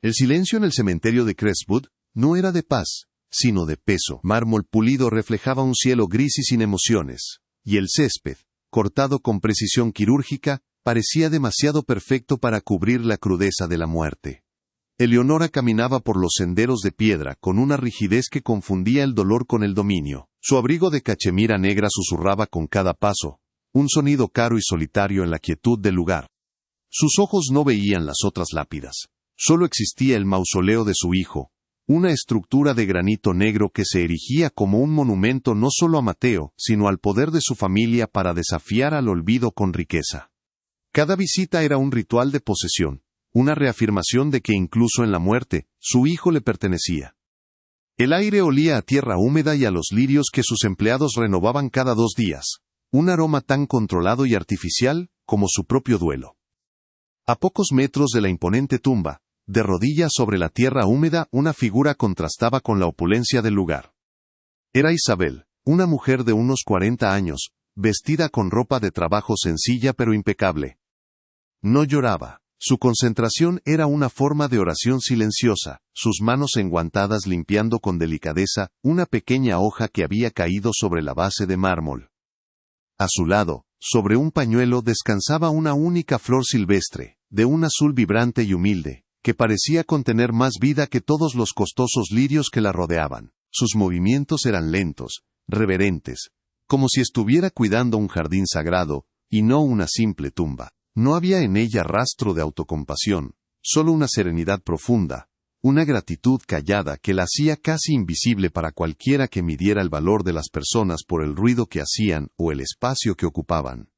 El silencio en el cementerio de Crestwood no era de paz, sino de peso. Mármol pulido reflejaba un cielo gris y sin emociones, y el césped, cortado con precisión quirúrgica, parecía demasiado perfecto para cubrir la crudeza de la muerte. Eleonora caminaba por los senderos de piedra con una rigidez que confundía el dolor con el dominio. Su abrigo de cachemira negra susurraba con cada paso, un sonido caro y solitario en la quietud del lugar. Sus ojos no veían las otras lápidas. Solo existía el mausoleo de su hijo, una estructura de granito negro que se erigía como un monumento no solo a Mateo, sino al poder de su familia para desafiar al olvido con riqueza. Cada visita era un ritual de posesión, una reafirmación de que incluso en la muerte, su hijo le pertenecía. El aire olía a tierra húmeda y a los lirios que sus empleados renovaban cada 2 días, un aroma tan controlado y artificial como su propio duelo. A pocos metros de la imponente tumba, de rodillas sobre la tierra húmeda, una figura contrastaba con la opulencia del lugar. Era Isabel, una mujer de unos 40 años, vestida con ropa de trabajo sencilla pero impecable. No lloraba. Su concentración era una forma de oración silenciosa, sus manos enguantadas limpiando con delicadeza una pequeña hoja que había caído sobre la base de mármol. A su lado, sobre un pañuelo descansaba una única flor silvestre, de un azul vibrante y humilde, que parecía contener más vida que todos los costosos lirios que la rodeaban. Sus movimientos eran lentos, reverentes, como si estuviera cuidando un jardín sagrado, y no una simple tumba. No había en ella rastro de autocompasión, solo una serenidad profunda, una gratitud callada que la hacía casi invisible para cualquiera que midiera el valor de las personas por el ruido que hacían o el espacio que ocupaban.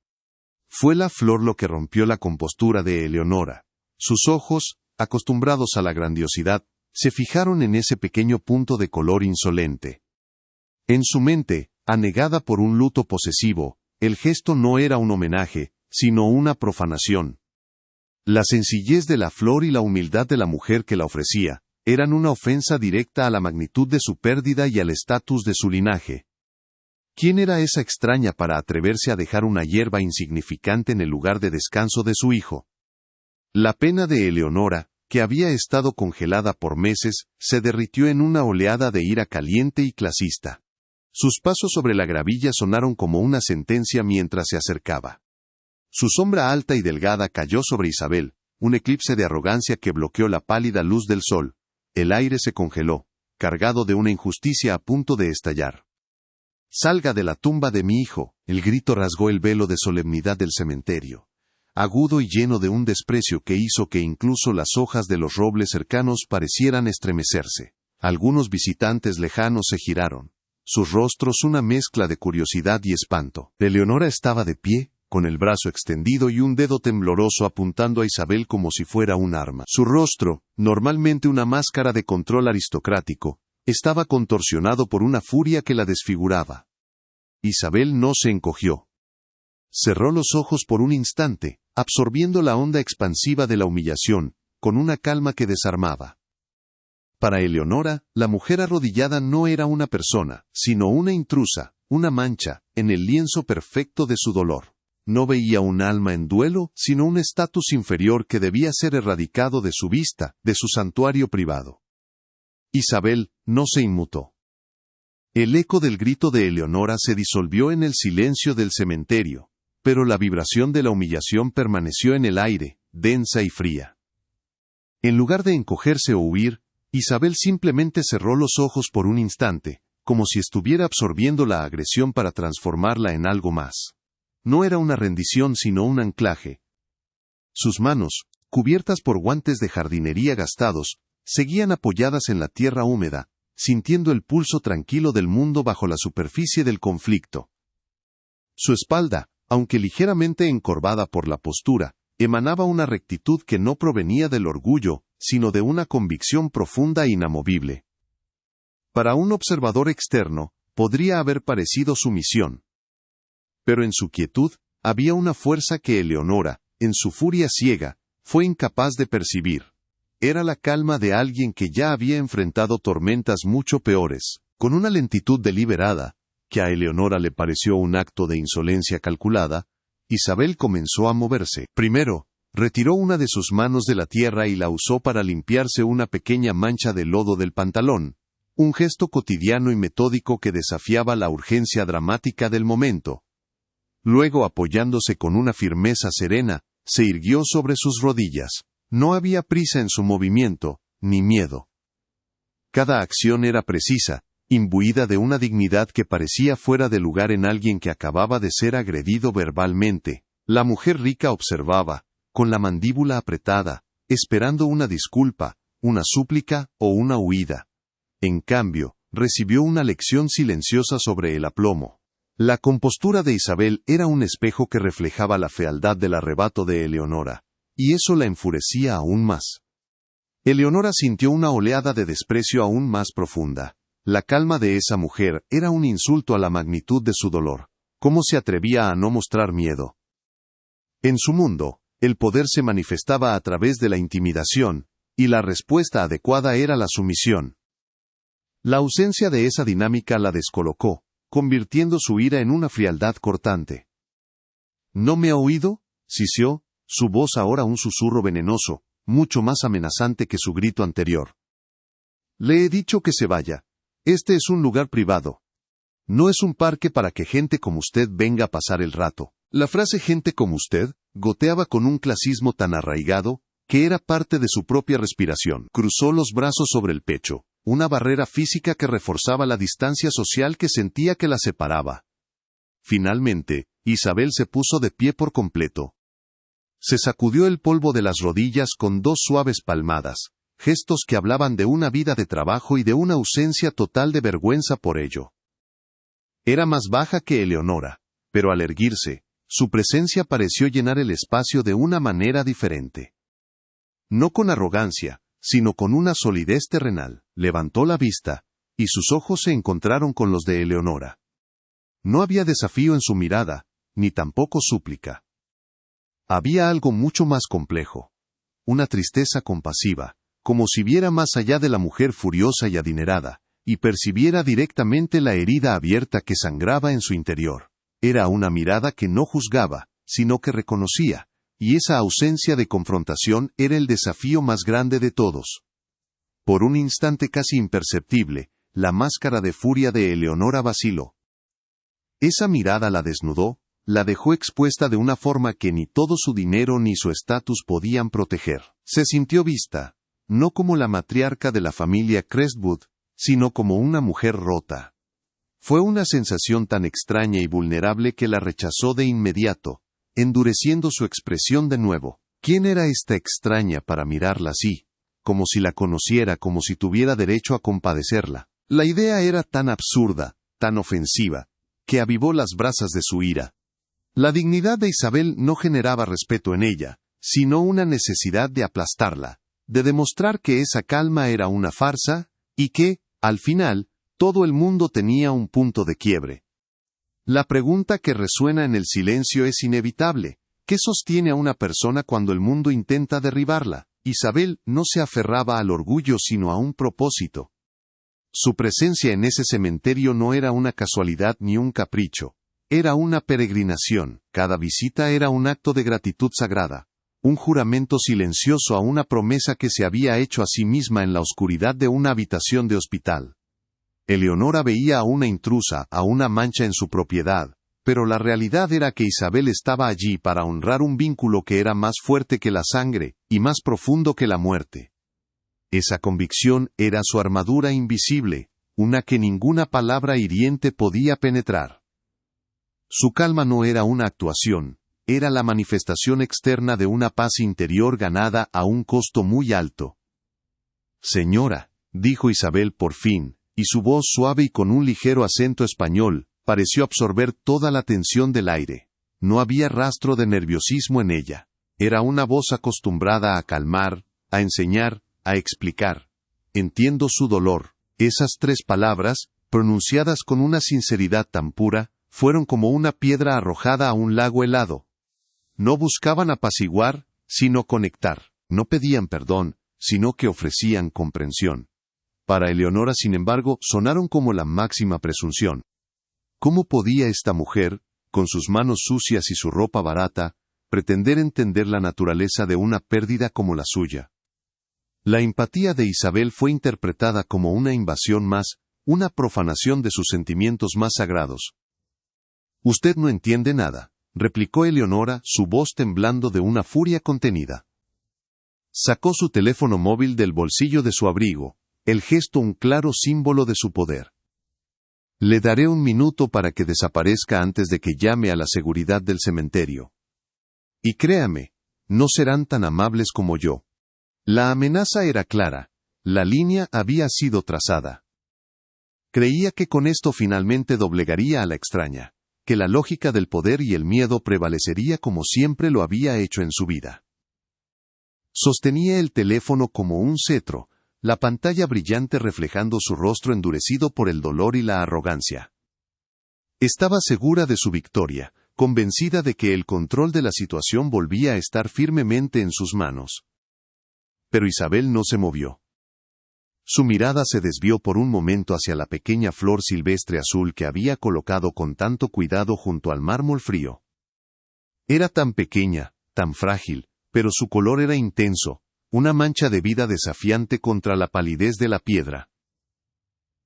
Fue la flor lo que rompió la compostura de Eleonora. Sus ojos, acostumbrados a la grandiosidad, se fijaron en ese pequeño punto de color insolente. En su mente, anegada por un luto posesivo, el gesto no era un homenaje, sino una profanación. La sencillez de la flor y la humildad de la mujer que la ofrecía, eran una ofensa directa a la magnitud de su pérdida y al estatus de su linaje. ¿Quién era esa extraña para atreverse a dejar una hierba insignificante en el lugar de descanso de su hijo? La pena de Eleonora, que había estado congelada por meses, se derritió en una oleada de ira caliente y clasista. Sus pasos sobre la gravilla sonaron como una sentencia mientras se acercaba. Su sombra alta y delgada cayó sobre Isabel, un eclipse de arrogancia que bloqueó la pálida luz del sol. El aire se congeló, cargado de una injusticia a punto de estallar. «Salga de la tumba de mi hijo», el grito rasgó el velo de solemnidad del cementerio, agudo y lleno de un desprecio que hizo que incluso las hojas de los robles cercanos parecieran estremecerse. Algunos visitantes lejanos se giraron, sus rostros una mezcla de curiosidad y espanto. Eleonora estaba de pie, con el brazo extendido y un dedo tembloroso apuntando a Isabel como si fuera un arma. Su rostro, normalmente una máscara de control aristocrático, estaba contorsionado por una furia que la desfiguraba. Isabel no se encogió. Cerró los ojos por un instante, absorbiendo la onda expansiva de la humillación, con una calma que desarmaba. Para Eleonora, la mujer arrodillada no era una persona, sino una intrusa, una mancha, en el lienzo perfecto de su dolor. No veía un alma en duelo, sino un estatus inferior que debía ser erradicado de su vista, de su santuario privado. Isabel no se inmutó. El eco del grito de Eleonora se disolvió en el silencio del cementerio, pero la vibración de la humillación permaneció en el aire, densa y fría. En lugar de encogerse o huir, Isabel simplemente cerró los ojos por un instante, como si estuviera absorbiendo la agresión para transformarla en algo más. No era una rendición sino un anclaje. Sus manos, cubiertas por guantes de jardinería gastados, seguían apoyadas en la tierra húmeda, sintiendo el pulso tranquilo del mundo bajo la superficie del conflicto. Su espalda, aunque ligeramente encorvada por la postura, emanaba una rectitud que no provenía del orgullo, sino de una convicción profunda e inamovible. Para un observador externo, podría haber parecido sumisión. Pero en su quietud, había una fuerza que Eleonora, en su furia ciega, fue incapaz de percibir. Era la calma de alguien que ya había enfrentado tormentas mucho peores, con una lentitud deliberada, que a Eleonora le pareció un acto de insolencia calculada. Isabel comenzó a moverse. Primero, Retiró una de sus manos de la tierra y la usó para limpiarse una pequeña mancha de lodo del pantalón, un gesto cotidiano y metódico que desafiaba la urgencia dramática del momento. Luego, apoyándose con una firmeza serena, se irguió sobre sus rodillas. No había prisa en su movimiento, ni miedo. Cada acción era precisa, imbuida de una dignidad que parecía fuera de lugar en alguien que acababa de ser agredido verbalmente. La mujer rica observaba, con la mandíbula apretada, esperando una disculpa, una súplica o una huida. En cambio, recibió una lección silenciosa sobre el aplomo. La compostura de Isabel era un espejo que reflejaba la fealdad del arrebato de Eleonora, y eso la enfurecía aún más. Eleonora sintió una oleada de desprecio aún más profunda. La calma de esa mujer era un insulto a la magnitud de su dolor. ¿Cómo se atrevía a no mostrar miedo? En su mundo, el poder se manifestaba a través de la intimidación, y la respuesta adecuada era la sumisión. La ausencia de esa dinámica la descolocó, convirtiendo su ira en una frialdad cortante. ¿No me ha oído?, siseó, su voz ahora un susurro venenoso, mucho más amenazante que su grito anterior. Le he dicho que se vaya. Este es un lugar privado. No es un parque para que gente como usted venga a pasar el rato. La frase gente como usted goteaba con un clasismo tan arraigado, que era parte de su propia respiración. Cruzó los brazos sobre el pecho, una barrera física que reforzaba la distancia social que sentía que la separaba. Finalmente, Isabel se puso de pie por completo. Se sacudió el polvo de las rodillas con dos suaves palmadas, gestos que hablaban de una vida de trabajo y de una ausencia total de vergüenza por ello. Era más baja que Eleonora, pero al erguirse, su presencia pareció llenar el espacio de una manera diferente. No con arrogancia, sino con una solidez terrenal. Levantó la vista, y sus ojos se encontraron con los de Eleonora. No había desafío en su mirada, ni tampoco súplica. Había algo mucho más complejo. Una tristeza compasiva, como si viera más allá de la mujer furiosa y adinerada, y percibiera directamente la herida abierta que sangraba en su interior. Era una mirada que no juzgaba, sino que reconocía, y esa ausencia de confrontación era el desafío más grande de todos. Por un instante casi imperceptible, la máscara de furia de Eleonora vaciló. Esa mirada la desnudó, la dejó expuesta de una forma que ni todo su dinero ni su estatus podían proteger. Se sintió vista, no como la matriarca de la familia Crestwood, sino como una mujer rota. Fue una sensación tan extraña y vulnerable que la rechazó de inmediato, endureciendo su expresión de nuevo. ¿Quién era esta extraña para mirarla así? Como si la conociera, como si tuviera derecho a compadecerla. La idea era tan absurda, tan ofensiva, que avivó las brasas de su ira. La dignidad de Isabel no generaba respeto en ella, sino una necesidad de aplastarla, de demostrar que esa calma era una farsa, y que, al final, todo el mundo tenía un punto de quiebre. La pregunta que resuena en el silencio es inevitable. ¿Qué sostiene a una persona cuando el mundo intenta derribarla? Isabel no se aferraba al orgullo sino a un propósito. Su presencia en ese cementerio no era una casualidad ni un capricho. Era una peregrinación. Cada visita era un acto de gratitud sagrada. Un juramento silencioso a una promesa que se había hecho a sí misma en la oscuridad de una habitación de hospital. Eleonora veía a una intrusa, a una mancha en su propiedad, pero la realidad era que Isabel estaba allí para honrar un vínculo que era más fuerte que la sangre, y más profundo que la muerte. Esa convicción era su armadura invisible, una que ninguna palabra hiriente podía penetrar. Su calma no era una actuación, era la manifestación externa de una paz interior ganada a un costo muy alto. «Señora», dijo Isabel por fin, y su voz suave y con un ligero acento español, pareció absorber toda la tensión del aire. No había rastro de nerviosismo en ella. Era una voz acostumbrada a calmar, a enseñar, a explicar. Entiendo su dolor. Esas 3 palabras, pronunciadas con una sinceridad tan pura, fueron como una piedra arrojada a un lago helado. No buscaban apaciguar, sino conectar. No pedían perdón, sino que ofrecían comprensión. Para Eleonora, sin embargo, sonaron como la máxima presunción. ¿Cómo podía esta mujer, con sus manos sucias y su ropa barata, pretender entender la naturaleza de una pérdida como la suya. La empatía de Isabel fue interpretada como una invasión más, una profanación de sus sentimientos más sagrados. «Usted no entiende nada», replicó Eleonora, su voz temblando de una furia contenida. Sacó su teléfono móvil del bolsillo de su abrigo, el gesto un claro símbolo de su poder. «Le daré 1 minuto para que desaparezca antes de que llame a la seguridad del cementerio. Y créame, no serán tan amables como yo». La amenaza era clara, la línea había sido trazada. Creía que con esto finalmente doblegaría a la extraña, que la lógica del poder y el miedo prevalecería como siempre lo había hecho en su vida. Sostenía el teléfono como un cetro, la pantalla brillante reflejando su rostro endurecido por el dolor y la arrogancia. Estaba segura de su victoria, convencida de que el control de la situación volvía a estar firmemente en sus manos. Pero Isabel no se movió. Su mirada se desvió por un momento hacia la pequeña flor silvestre azul que había colocado con tanto cuidado junto al mármol frío. Era tan pequeña, tan frágil, pero su color era intenso, una mancha de vida desafiante contra la palidez de la piedra.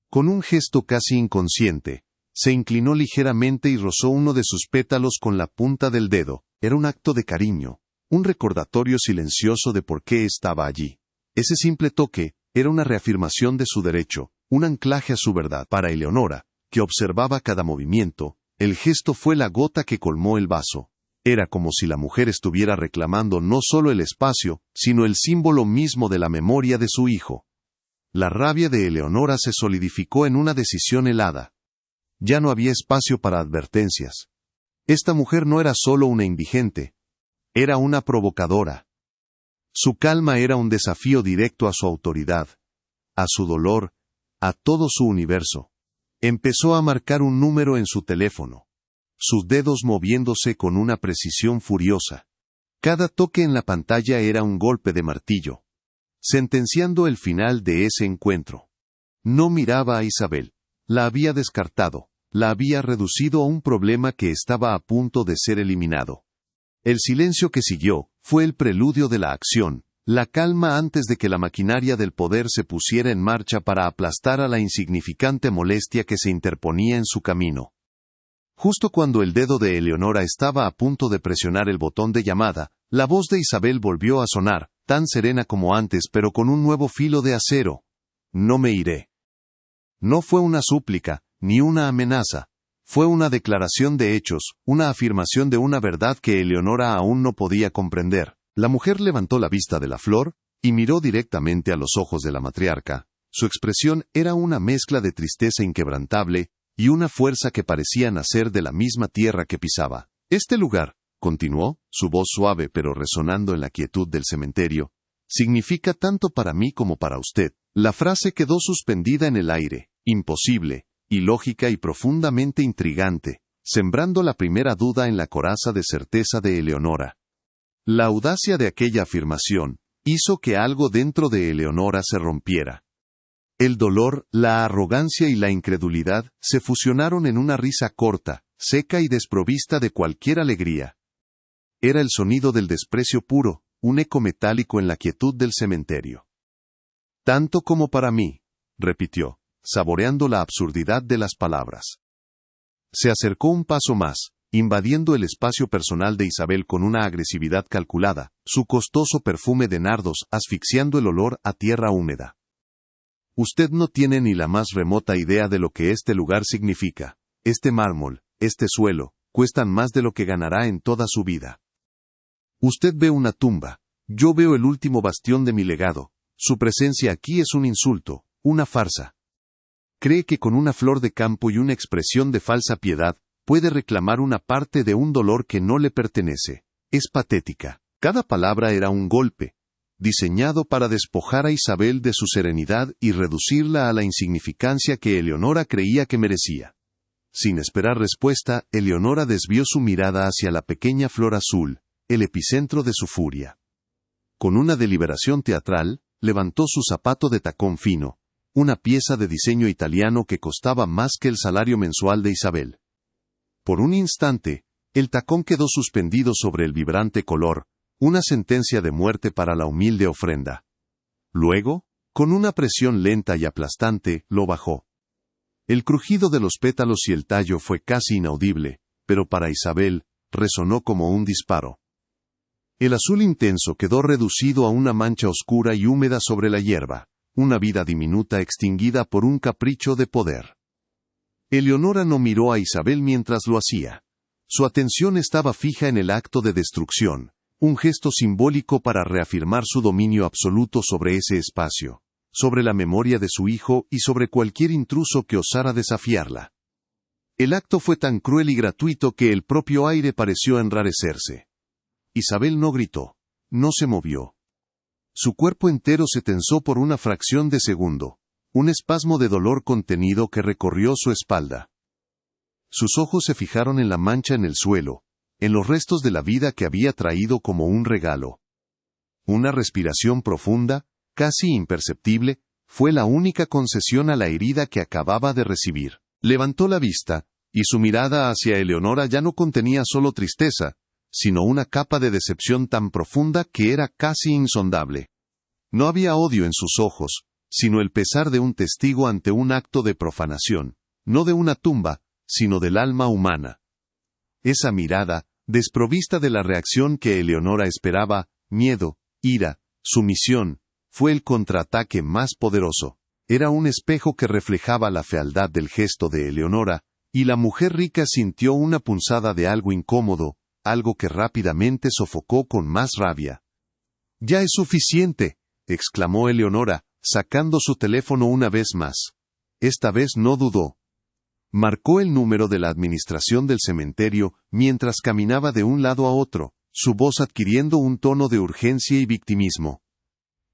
Con un gesto casi inconsciente, se inclinó ligeramente y rozó uno de sus pétalos con la punta del dedo. Era un acto de cariño, un recordatorio silencioso de por qué estaba allí. Ese simple toque era una reafirmación de su derecho, un anclaje a su verdad. Para Eleonora, que observaba cada movimiento, el gesto fue la gota que colmó el vaso. Era como si la mujer estuviera reclamando no solo el espacio, sino el símbolo mismo de la memoria de su hijo. La rabia de Eleonora se solidificó en una decisión helada. Ya no había espacio para advertencias. Esta mujer no era solo una indigente, era una provocadora. Su calma era un desafío directo a su autoridad, a su dolor, a todo su universo. Empezó a marcar un número en su teléfono, sus dedos moviéndose con una precisión furiosa. Cada toque en la pantalla era un golpe de martillo, sentenciando el final de ese encuentro. No miraba a Isabel, la había descartado, la había reducido a un problema que estaba a punto de ser eliminado. El silencio que siguió fue el preludio de la acción, la calma antes de que la maquinaria del poder se pusiera en marcha para aplastar a la insignificante molestia que se interponía en su camino. Justo cuando el dedo de Eleonora estaba a punto de presionar el botón de llamada, la voz de Isabel volvió a sonar, tan serena como antes pero con un nuevo filo de acero. «No me iré». No fue una súplica, ni una amenaza. Fue una declaración de hechos, una afirmación de una verdad que Eleonora aún no podía comprender. La mujer levantó la vista de la flor, y miró directamente a los ojos de la matriarca. Su expresión era una mezcla de tristeza inquebrantable, y una fuerza que parecía nacer de la misma tierra que pisaba. «Este lugar», continuó, su voz suave pero resonando en la quietud del cementerio, «significa tanto para mí como para usted». La frase quedó suspendida en el aire, imposible, ilógica y profundamente intrigante, sembrando la primera duda en la coraza de certeza de Eleonora. La audacia de aquella afirmación hizo que algo dentro de Eleonora se rompiera. El dolor, la arrogancia y la incredulidad se fusionaron en una risa corta, seca y desprovista de cualquier alegría. Era el sonido del desprecio puro, un eco metálico en la quietud del cementerio. «Tanto como para mí», repitió, saboreando la absurdidad de las palabras. Se acercó un paso más, invadiendo el espacio personal de Isabel con una agresividad calculada, su costoso perfume de nardos asfixiando el olor a tierra húmeda. «Usted no tiene ni la más remota idea de lo que este lugar significa. Este mármol, este suelo, cuestan más de lo que ganará en toda su vida. Usted ve una tumba, yo veo el último bastión de mi legado. Su presencia aquí es un insulto, una farsa. Cree que con una flor de campo y una expresión de falsa piedad, puede reclamar una parte de un dolor que no le pertenece. Es patética». Cada palabra era un golpe, diseñado para despojar a Isabel de su serenidad y reducirla a la insignificancia que Eleonora creía que merecía. Sin esperar respuesta, Eleonora desvió su mirada hacia la pequeña flor azul, el epicentro de su furia. Con una deliberación teatral, levantó su zapato de tacón fino, una pieza de diseño italiano que costaba más que el salario mensual de Isabel. Por un instante, El tacón quedó suspendido sobre el vibrante color, una sentencia de muerte para la humilde ofrenda. Luego, con una presión lenta y aplastante, lo bajó. El crujido de los pétalos y el tallo fue casi inaudible, pero para Isabel, resonó como un disparo. El azul intenso quedó reducido a una mancha oscura y húmeda sobre la hierba, una vida diminuta extinguida por un capricho de poder. Eleonora no miró a Isabel mientras lo hacía. Su atención estaba fija en el acto de destrucción, un gesto simbólico para reafirmar su dominio absoluto sobre ese espacio, sobre la memoria de su hijo y sobre cualquier intruso que osara desafiarla. El acto fue tan cruel y gratuito que el propio aire pareció enrarecerse. Isabel no gritó, no se movió. Su cuerpo entero se tensó por una fracción de segundo, un espasmo de dolor contenido que recorrió su espalda. Sus ojos se fijaron en la mancha en el suelo, en los restos de la vida que había traído como un regalo. Una respiración profunda, casi imperceptible, fue la única concesión a la herida que acababa de recibir. Levantó la vista, y su mirada hacia Eleonora ya no contenía solo tristeza, sino una capa de decepción tan profunda que era casi insondable. No había odio en sus ojos, sino el pesar de un testigo ante un acto de profanación, no de una tumba, sino del alma humana. Esa mirada, desprovista de la reacción que Eleonora esperaba, miedo, ira, sumisión, fue el contraataque más poderoso. Era un espejo que reflejaba la fealdad del gesto de Eleonora, y la mujer rica sintió una punzada de algo incómodo, algo que rápidamente sofocó con más rabia. «Ya es suficiente», exclamó Eleonora, sacando su teléfono una vez más. Esta vez no dudó. Marcó el número de la administración del cementerio mientras caminaba de un lado a otro, su voz adquiriendo un tono de urgencia y victimismo.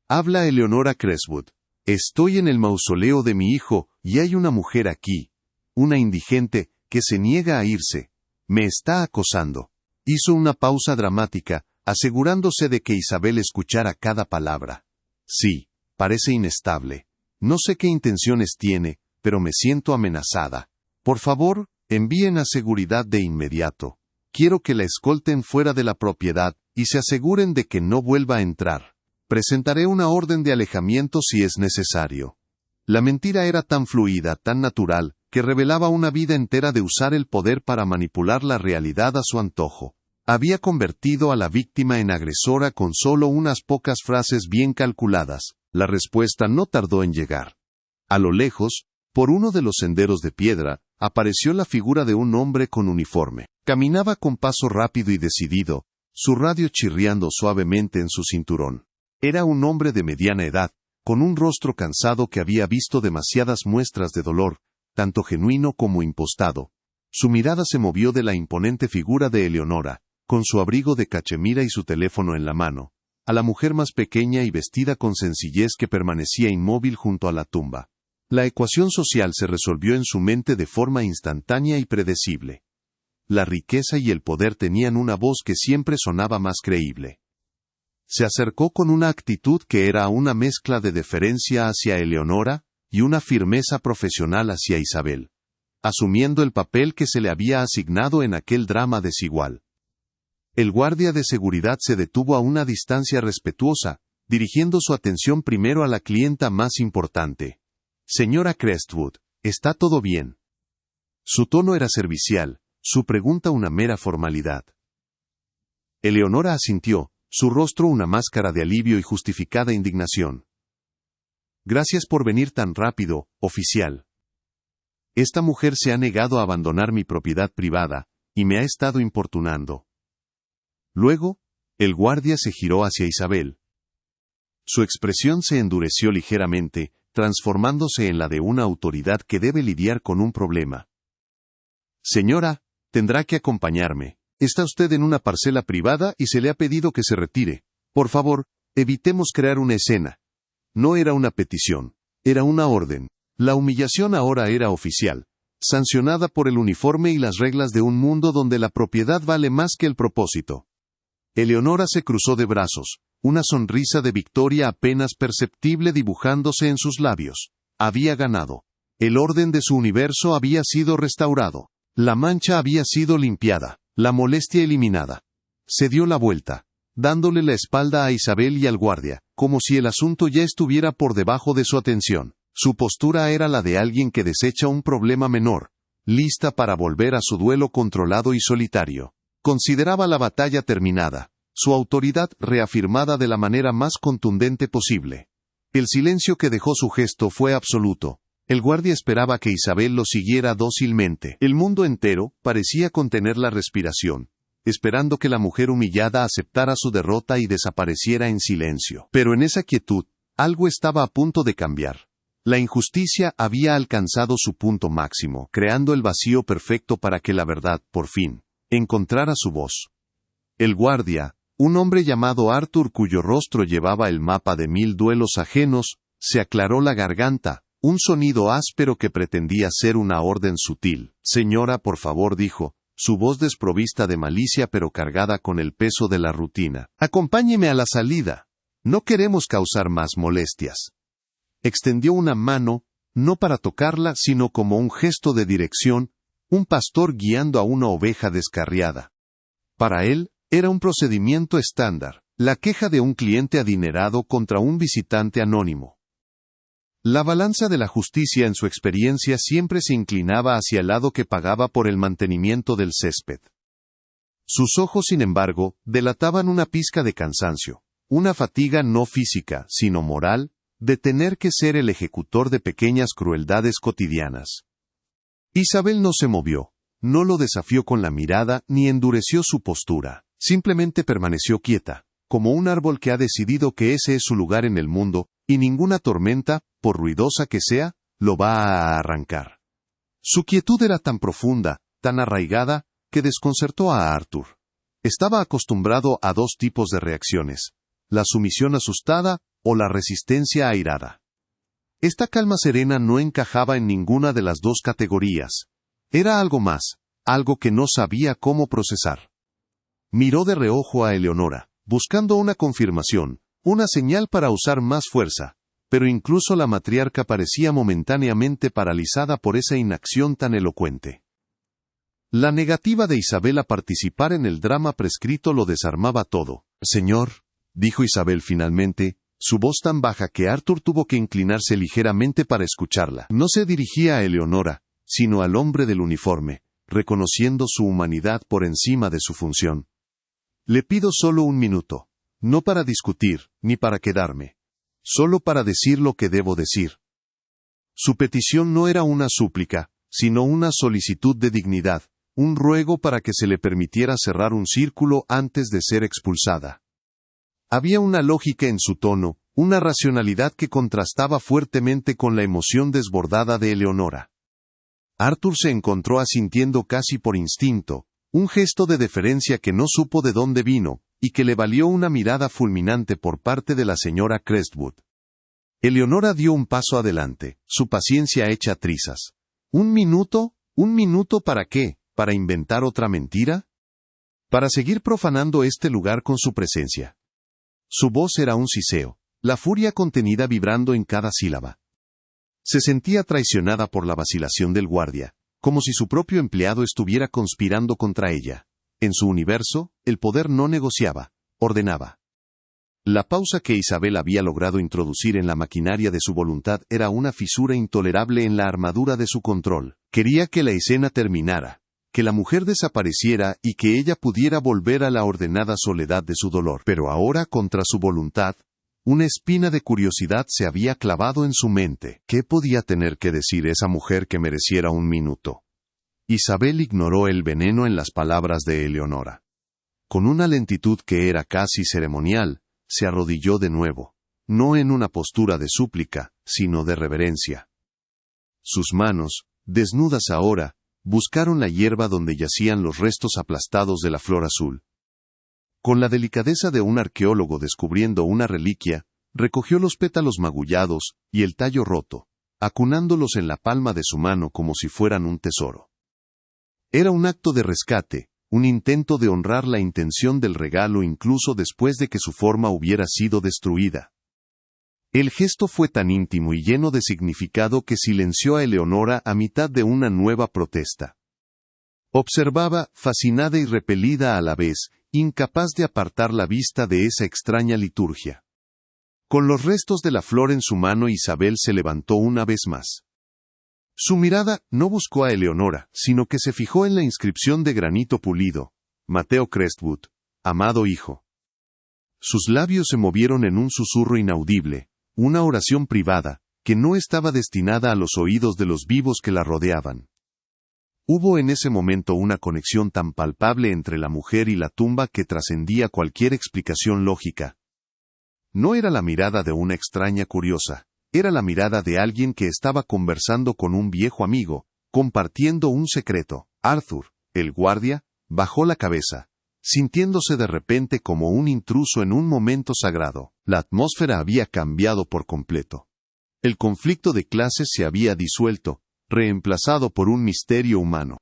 «Habla Eleonora Crestwood. Estoy en el mausoleo de mi hijo y hay una mujer aquí, una indigente, que se niega a irse. Me está acosando». Hizo una pausa dramática, asegurándose de que Isabel escuchara cada palabra. «Sí, parece inestable. No sé qué intenciones tiene, pero me siento amenazada. Por favor, envíen a seguridad de inmediato. Quiero que la escolten fuera de la propiedad y se aseguren de que no vuelva a entrar. Presentaré una orden de alejamiento si es necesario». La mentira era tan fluida, tan natural, que revelaba una vida entera de usar el poder para manipular la realidad a su antojo. Había convertido a la víctima en agresora con solo unas pocas frases bien calculadas. La respuesta no tardó en llegar. A lo lejos, por uno de los senderos de piedra, apareció la figura de un hombre con uniforme. Caminaba con paso rápido y decidido, su radio chirriando suavemente en su cinturón. Era un hombre de mediana edad, con un rostro cansado que había visto demasiadas muestras de dolor, tanto genuino como impostado. Su mirada se movió de la imponente figura de Eleonora, con su abrigo de cachemira y su teléfono en la mano, a la mujer más pequeña y vestida con sencillez que permanecía inmóvil junto a la tumba. La ecuación social se resolvió en su mente de forma instantánea y predecible. La riqueza y el poder tenían una voz que siempre sonaba más creíble. Se acercó con una actitud que era una mezcla de deferencia hacia Eleonora y una firmeza profesional hacia Isabel, asumiendo el papel que se le había asignado en aquel drama desigual. El guardia de seguridad se detuvo a una distancia respetuosa, dirigiendo su atención primero a la clienta más importante. «Señora Crestwood, ¿está todo bien?». Su tono era servicial, su pregunta una mera formalidad. Eleonora asintió, su rostro una máscara de alivio y justificada indignación. «Gracias por venir tan rápido, oficial. Esta mujer se ha negado a abandonar mi propiedad privada, y me ha estado importunando». Luego, el guardia se giró hacia Isabel. Su expresión se endureció ligeramente, transformándose en la de una autoridad que debe lidiar con un problema. «Señora, tendrá que acompañarme. Está usted en una parcela privada y se le ha pedido que se retire. Por favor, evitemos crear una escena». No era una petición, era una orden. La humillación ahora era oficial, sancionada por el uniforme y las reglas de un mundo donde la propiedad vale más que el propósito. Eleonora se cruzó de brazos, una sonrisa de victoria apenas perceptible dibujándose en sus labios. Había ganado. El orden de su universo había sido restaurado. La mancha había sido limpiada. La molestia eliminada. Se dio la vuelta, dándole la espalda a Isabel y al guardia, como si el asunto ya estuviera por debajo de su atención. Su postura era la de alguien que desecha un problema menor, lista para volver a su duelo controlado y solitario. Consideraba la batalla terminada, su autoridad reafirmada de la manera más contundente posible. El silencio que dejó su gesto fue absoluto. El guardia esperaba que Isabel lo siguiera dócilmente. El mundo entero parecía contener la respiración, esperando que la mujer humillada aceptara su derrota y desapareciera en silencio. Pero en esa quietud, algo estaba a punto de cambiar. La injusticia había alcanzado su punto máximo, creando el vacío perfecto para que la verdad, por fin, encontrara su voz. El guardia, un hombre llamado Arthur cuyo rostro llevaba el mapa de 1000 duelos ajenos, se aclaró la garganta, un sonido áspero que pretendía ser una orden sutil. Señora, por favor, dijo, su voz desprovista de malicia pero cargada con el peso de la rutina. Acompáñeme a la salida. No queremos causar más molestias. Extendió una mano, no para tocarla, sino como un gesto de dirección, un pastor guiando a una oveja descarriada. Para él, era un procedimiento estándar, la queja de un cliente adinerado contra un visitante anónimo. La balanza de la justicia en su experiencia siempre se inclinaba hacia el lado que pagaba por el mantenimiento del césped. Sus ojos, sin embargo, delataban una pizca de cansancio, una fatiga no física, sino moral, de tener que ser el ejecutor de pequeñas crueldades cotidianas. Isabel no se movió, no lo desafió con la mirada ni endureció su postura, simplemente permaneció quieta, como un árbol que ha decidido que ese es su lugar en el mundo, y ninguna tormenta, por ruidosa que sea, lo va a arrancar. Su quietud era tan profunda, tan arraigada, que desconcertó a Arthur. Estaba acostumbrado a dos tipos de reacciones, la sumisión asustada o la resistencia airada. Esta calma serena no encajaba en ninguna de las dos categorías. Era algo más, algo que no sabía cómo procesar. Miró de reojo a Eleonora, buscando una confirmación, una señal para usar más fuerza, pero incluso la matriarca parecía momentáneamente paralizada por esa inacción tan elocuente. La negativa de Isabel a participar en el drama prescrito lo desarmaba todo. Señor, dijo Isabel finalmente, su voz tan baja que Arthur tuvo que inclinarse ligeramente para escucharla. No se dirigía a Eleonora, sino al hombre del uniforme, reconociendo su humanidad por encima de su función. Le pido solo un minuto, no para discutir, ni para quedarme, solo para decir lo que debo decir. Su petición no era una súplica, sino una solicitud de dignidad, un ruego para que se le permitiera cerrar un círculo antes de ser expulsada. Había una lógica en su tono, una racionalidad que contrastaba fuertemente con la emoción desbordada de Eleonora. Arthur se encontró asintiendo casi por instinto, un gesto de deferencia que no supo de dónde vino, y que le valió una mirada fulminante por parte de la señora Crestwood. Eleonora dio un paso adelante, su paciencia hecha trizas. ¿Un minuto? ¿Un minuto para qué? ¿Para inventar otra mentira? ¿Para seguir profanando este lugar con su presencia? Su voz era un siseo, la furia contenida vibrando en cada sílaba. Se sentía traicionada por la vacilación del guardia, como si su propio empleado estuviera conspirando contra ella. En su universo, el poder no negociaba, ordenaba. La pausa que Isabel había logrado introducir en la maquinaria de su voluntad era una fisura intolerable en la armadura de su control. Quería que la escena terminara, que la mujer desapareciera y que ella pudiera volver a la ordenada soledad de su dolor. Pero ahora, contra su voluntad, una espina de curiosidad se había clavado en su mente. ¿Qué podía tener que decir esa mujer que mereciera un minuto? Isabel ignoró el veneno en las palabras de Eleonora. Con una lentitud que era casi ceremonial, se arrodilló de nuevo, no en una postura de súplica, sino de reverencia. Sus manos, desnudas ahora, buscaron la hierba donde yacían los restos aplastados de la flor azul. Con la delicadeza de un arqueólogo descubriendo una reliquia, recogió los pétalos magullados y el tallo roto, acunándolos en la palma de su mano como si fueran un tesoro. Era un acto de rescate, un intento de honrar la intención del regalo incluso después de que su forma hubiera sido destruida. El gesto fue tan íntimo y lleno de significado que silenció a Eleonora a mitad de una nueva protesta. Observaba, fascinada y repelida a la vez, incapaz de apartar la vista de esa extraña liturgia. Con los restos de la flor en su mano, Isabel se levantó una vez más. Su mirada no buscó a Eleonora, sino que se fijó en la inscripción de granito pulido: Mateo Crestwood, amado hijo. Sus labios se movieron en un susurro inaudible, una oración privada, que no estaba destinada a los oídos de los vivos que la rodeaban. Hubo en ese momento una conexión tan palpable entre la mujer y la tumba que trascendía cualquier explicación lógica. No era la mirada de una extraña curiosa, era la mirada de alguien que estaba conversando con un viejo amigo, compartiendo un secreto. Arthur, el guardia, bajó la cabeza, sintiéndose de repente como un intruso en un momento sagrado. La atmósfera había cambiado por completo. El conflicto de clases se había disuelto, reemplazado por un misterio humano.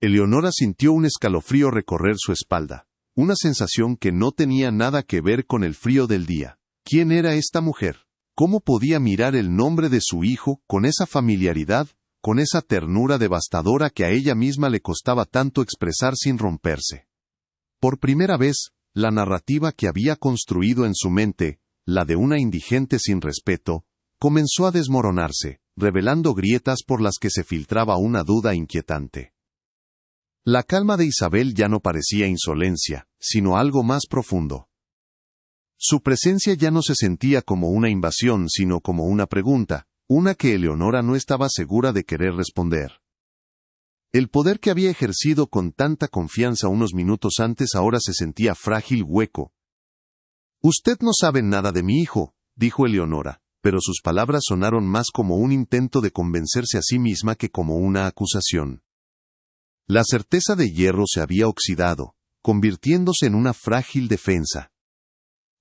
Eleonora sintió un escalofrío recorrer su espalda, una sensación que no tenía nada que ver con el frío del día. ¿Quién era esta mujer? ¿Cómo podía mirar el nombre de su hijo con esa familiaridad, con esa ternura devastadora que a ella misma le costaba tanto expresar sin romperse? Por primera vez, la narrativa que había construido en su mente, la de una indigente sin respeto, comenzó a desmoronarse, revelando grietas por las que se filtraba una duda inquietante. La calma de Isabel ya no parecía insolencia, sino algo más profundo. Su presencia ya no se sentía como una invasión, sino como una pregunta, una que Eleonora no estaba segura de querer responder. El poder que había ejercido con tanta confianza unos minutos antes ahora se sentía frágil, hueco. «Usted no sabe nada de mi hijo», dijo Eleonora, pero sus palabras sonaron más como un intento de convencerse a sí misma que como una acusación. La certeza de hierro se había oxidado, convirtiéndose en una frágil defensa.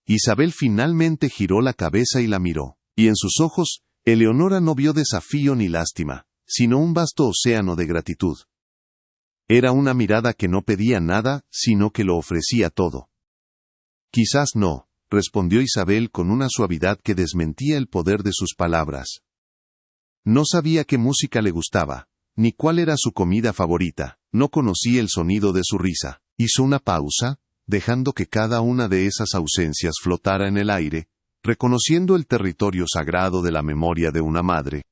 Isabel finalmente giró la cabeza y la miró, y en sus ojos, Eleonora no vio desafío ni lástima, sino un vasto océano de gratitud. Era una mirada que no pedía nada, sino que lo ofrecía todo. «Quizás no», respondió Isabel con una suavidad que desmentía el poder de sus palabras. No sabía qué música le gustaba, ni cuál era su comida favorita, no conocía el sonido de su risa. Hizo una pausa, dejando que cada una de esas ausencias flotara en el aire, reconociendo el territorio sagrado de la memoria de una madre.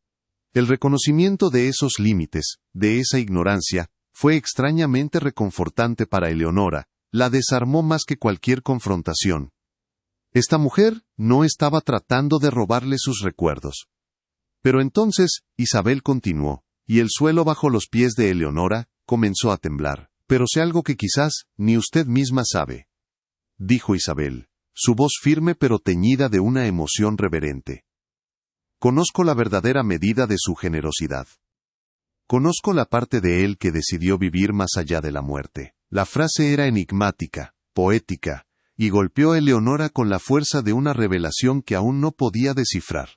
El reconocimiento de esos límites, de esa ignorancia, fue extrañamente reconfortante para Eleonora, la desarmó más que cualquier confrontación. Esta mujer no estaba tratando de robarle sus recuerdos. Pero entonces, Isabel continuó, y el suelo bajo los pies de Eleonora comenzó a temblar. «Pero sé algo que quizás ni usted misma sabe», dijo Isabel, su voz firme pero teñida de una emoción reverente. «Conozco la verdadera medida de su generosidad. Conozco la parte de él que decidió vivir más allá de la muerte». La frase era enigmática, poética, y golpeó a Eleonora con la fuerza de una revelación que aún no podía descifrar.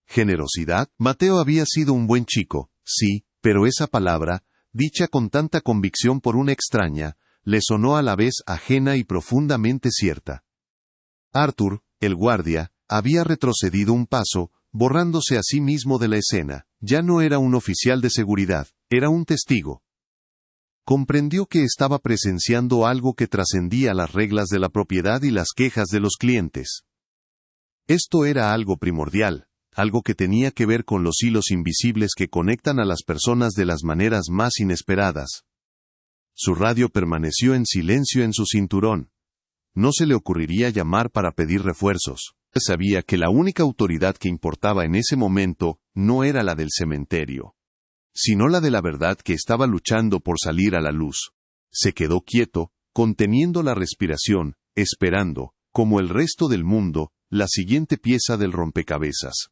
¿Generosidad? Mateo había sido un buen chico, sí, pero esa palabra, dicha con tanta convicción por una extraña, le sonó a la vez ajena y profundamente cierta. Arthur, el guardia, había retrocedido un paso, borrándose a sí mismo de la escena. Ya no era un oficial de seguridad, era un testigo. Comprendió que estaba presenciando algo que trascendía las reglas de la propiedad y las quejas de los clientes. Esto era algo primordial, algo que tenía que ver con los hilos invisibles que conectan a las personas de las maneras más inesperadas. Su radio permaneció en silencio en su cinturón. No se le ocurriría llamar para pedir refuerzos. Sabía que la única autoridad que importaba en ese momento no era la del cementerio, sino la de la verdad que estaba luchando por salir a la luz. Se quedó quieto, conteniendo la respiración, esperando, como el resto del mundo, la siguiente pieza del rompecabezas.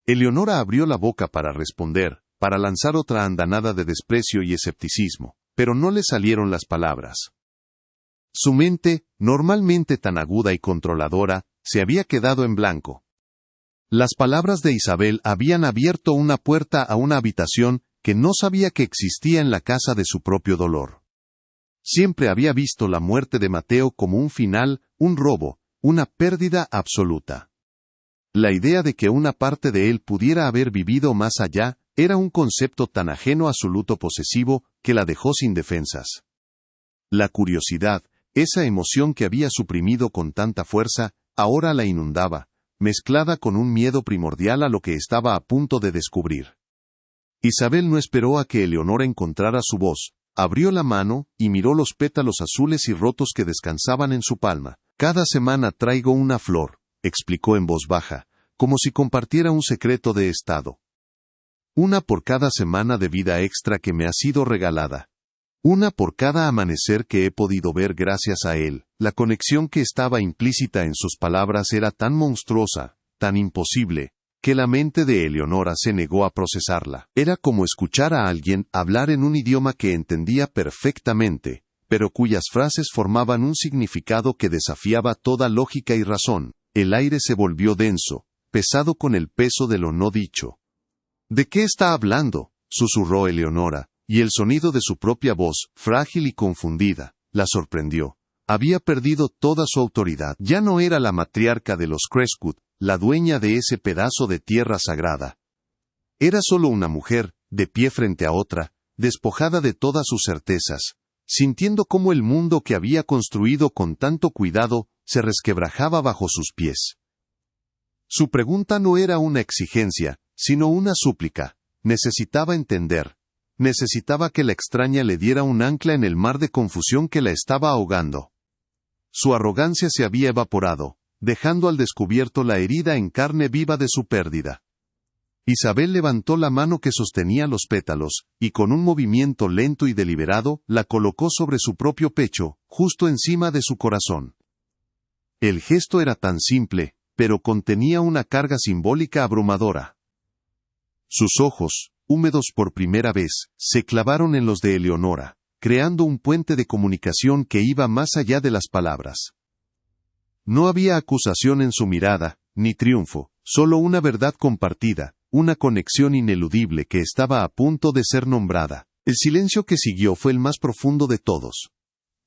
Eleonora abrió la boca para responder, para lanzar otra andanada de desprecio y escepticismo, pero no le salieron las palabras. Su mente, normalmente tan aguda y controladora, se había quedado en blanco. Las palabras de Isabel habían abierto una puerta a una habitación que no sabía que existía en la casa de su propio dolor. Siempre había visto la muerte de Mateo como un final, un robo, una pérdida absoluta. La idea de que una parte de él pudiera haber vivido más allá Era un concepto tan ajeno a su luto posesivo que la dejó sin defensas. La curiosidad, esa emoción que había suprimido con tanta fuerza, ahora la inundaba, mezclada con un miedo primordial a lo que estaba a punto de descubrir. Isabel no esperó a que Eleonora encontrara su voz, abrió la mano y miró los pétalos azules y rotos que descansaban en su palma. «Cada semana traigo una flor», explicó en voz baja, como si compartiera un secreto de estado. «Una por cada semana de vida extra que me ha sido regalada. Una por cada amanecer que he podido ver gracias a él». La conexión que estaba implícita en sus palabras era tan monstruosa, tan imposible, que la mente de Eleonora se negó a procesarla. Era como escuchar a alguien hablar en un idioma que entendía perfectamente, pero cuyas frases formaban un significado que desafiaba toda lógica y razón. El aire se volvió denso, pesado con el peso de lo no dicho. «¿De qué está hablando?», susurró Eleonora, y el sonido de su propia voz, frágil y confundida, la sorprendió. Había perdido toda su autoridad. Ya no era la matriarca de los Crestwood, la dueña de ese pedazo de tierra sagrada. Era solo una mujer, de pie frente a otra, despojada de todas sus certezas, sintiendo cómo el mundo que había construido con tanto cuidado se resquebrajaba bajo sus pies. Su pregunta no era una exigencia, sino una súplica. Necesitaba entender. Necesitaba que la extraña le diera un ancla en el mar de confusión que la estaba ahogando. Su arrogancia se había evaporado, dejando al descubierto la herida en carne viva de su pérdida. Isabel levantó la mano que sostenía los pétalos, y con un movimiento lento y deliberado, la colocó sobre su propio pecho, justo encima de su corazón. El gesto era tan simple, pero contenía una carga simbólica abrumadora. Sus ojos, húmedos por primera vez, se clavaron en los de Eleonora, creando un puente de comunicación que iba más allá de las palabras. No había acusación en su mirada, ni triunfo, solo una verdad compartida, una conexión ineludible que estaba a punto de ser nombrada. El silencio que siguió fue el más profundo de todos.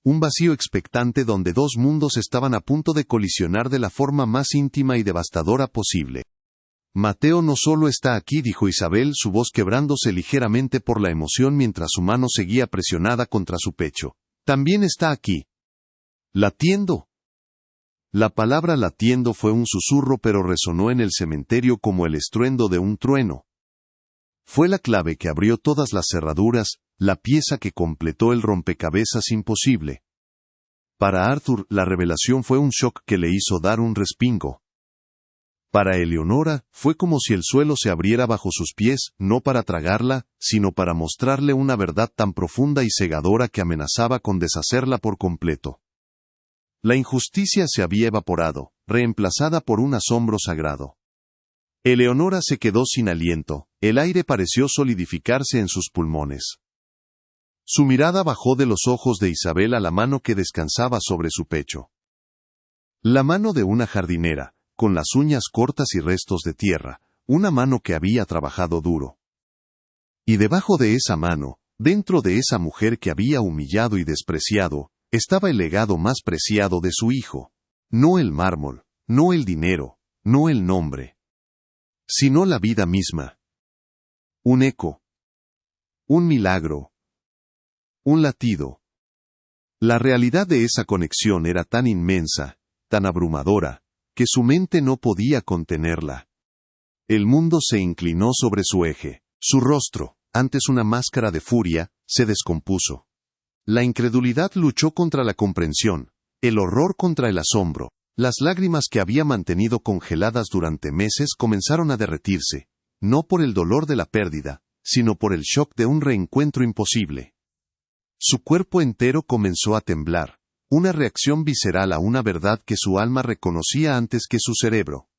Un vacío expectante donde dos mundos estaban a punto de colisionar de la forma más íntima y devastadora posible. «Mateo no solo está aquí», dijo Isabel, su voz quebrándose ligeramente por la emoción mientras su mano seguía presionada contra su pecho. «También está aquí. Latiendo». La palabra latiendo fue un susurro, pero resonó en el cementerio como el estruendo de un trueno. Fue la clave que abrió todas las cerraduras, la pieza que completó el rompecabezas imposible. Para Arthur, la revelación fue un shock que le hizo dar un respingo. Para Eleonora, fue como si el suelo se abriera bajo sus pies, no para tragarla, sino para mostrarle una verdad tan profunda y cegadora que amenazaba con deshacerla por completo. La injusticia se había evaporado, reemplazada por un asombro sagrado. Eleonora se quedó sin aliento, el aire pareció solidificarse en sus pulmones. Su mirada bajó de los ojos de Isabel a la mano que descansaba sobre su pecho. La mano de una jardinera, con las uñas cortas y restos de tierra, una mano que había trabajado duro. Y debajo de esa mano, dentro de esa mujer que había humillado y despreciado, estaba el legado más preciado de su hijo. No el mármol, no el dinero, no el nombre, sino la vida misma. Un eco. Un milagro. Un latido. La realidad de esa conexión era tan inmensa, tan abrumadora, que su mente no podía contenerla. El mundo se inclinó sobre su eje. Su rostro, antes una máscara de furia, se descompuso. La incredulidad luchó contra la comprensión, el horror contra el asombro. Las lágrimas que había mantenido congeladas durante meses comenzaron a derretirse, no por el dolor de la pérdida, sino por el shock de un reencuentro imposible. Su cuerpo entero comenzó a temblar, una reacción visceral a una verdad que su alma reconocía antes que su cerebro.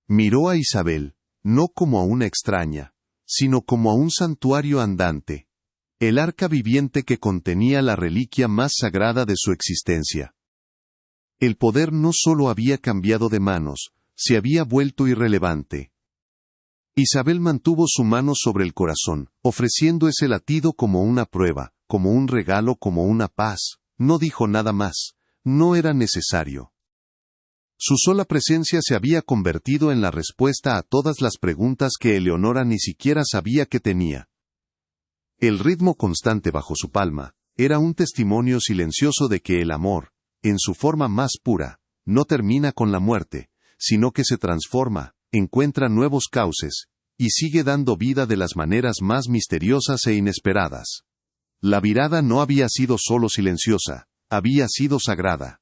Miró a Isabel, no como a una extraña, sino como a un santuario andante, el arca viviente que contenía la reliquia más sagrada de su existencia. El poder no solo había cambiado de manos, se había vuelto irrelevante. Isabel mantuvo su mano sobre el corazón, ofreciendo ese latido como una prueba, como un regalo, como una paz. No dijo nada más, no era necesario. Su sola presencia se había convertido en la respuesta a todas las preguntas que Eleonora ni siquiera sabía que tenía. El ritmo constante bajo su palma era un testimonio silencioso de que el amor, en su forma más pura, no termina con la muerte, sino que se transforma, encuentra nuevos cauces, y sigue dando vida de las maneras más misteriosas e inesperadas. La virada no había sido solo silenciosa, había sido sagrada.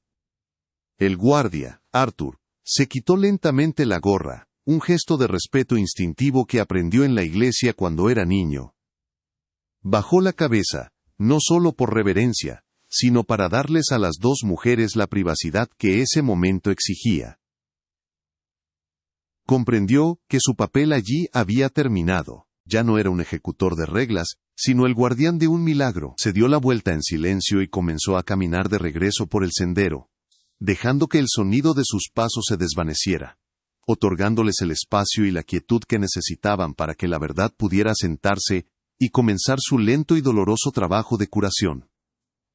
El guardia, Arthur, se quitó lentamente la gorra, un gesto de respeto instintivo que aprendió en la iglesia cuando era niño. Bajó la cabeza, no solo por reverencia, sino para darles a las dos mujeres la privacidad que ese momento exigía. Comprendió que su papel allí había terminado. Ya no era un ejecutor de reglas, sino el guardián de un milagro. Se dio la vuelta en silencio y comenzó a caminar de regreso por el sendero, dejando que el sonido de sus pasos se desvaneciera, otorgándoles el espacio y la quietud que necesitaban para que la verdad pudiera sentarse y comenzar su lento y doloroso trabajo de curación.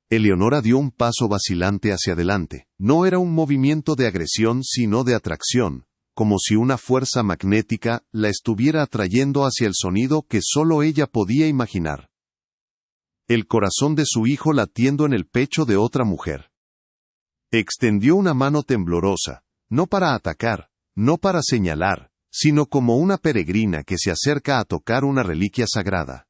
Eleonora dio un paso vacilante hacia adelante. No era un movimiento de agresión sino de atracción, como si una fuerza magnética la estuviera atrayendo hacia el sonido que solo ella podía imaginar. El corazón de su hijo latiendo en el pecho de otra mujer. Extendió una mano temblorosa, no para atacar, no para señalar, sino como una peregrina que se acerca a tocar una reliquia sagrada.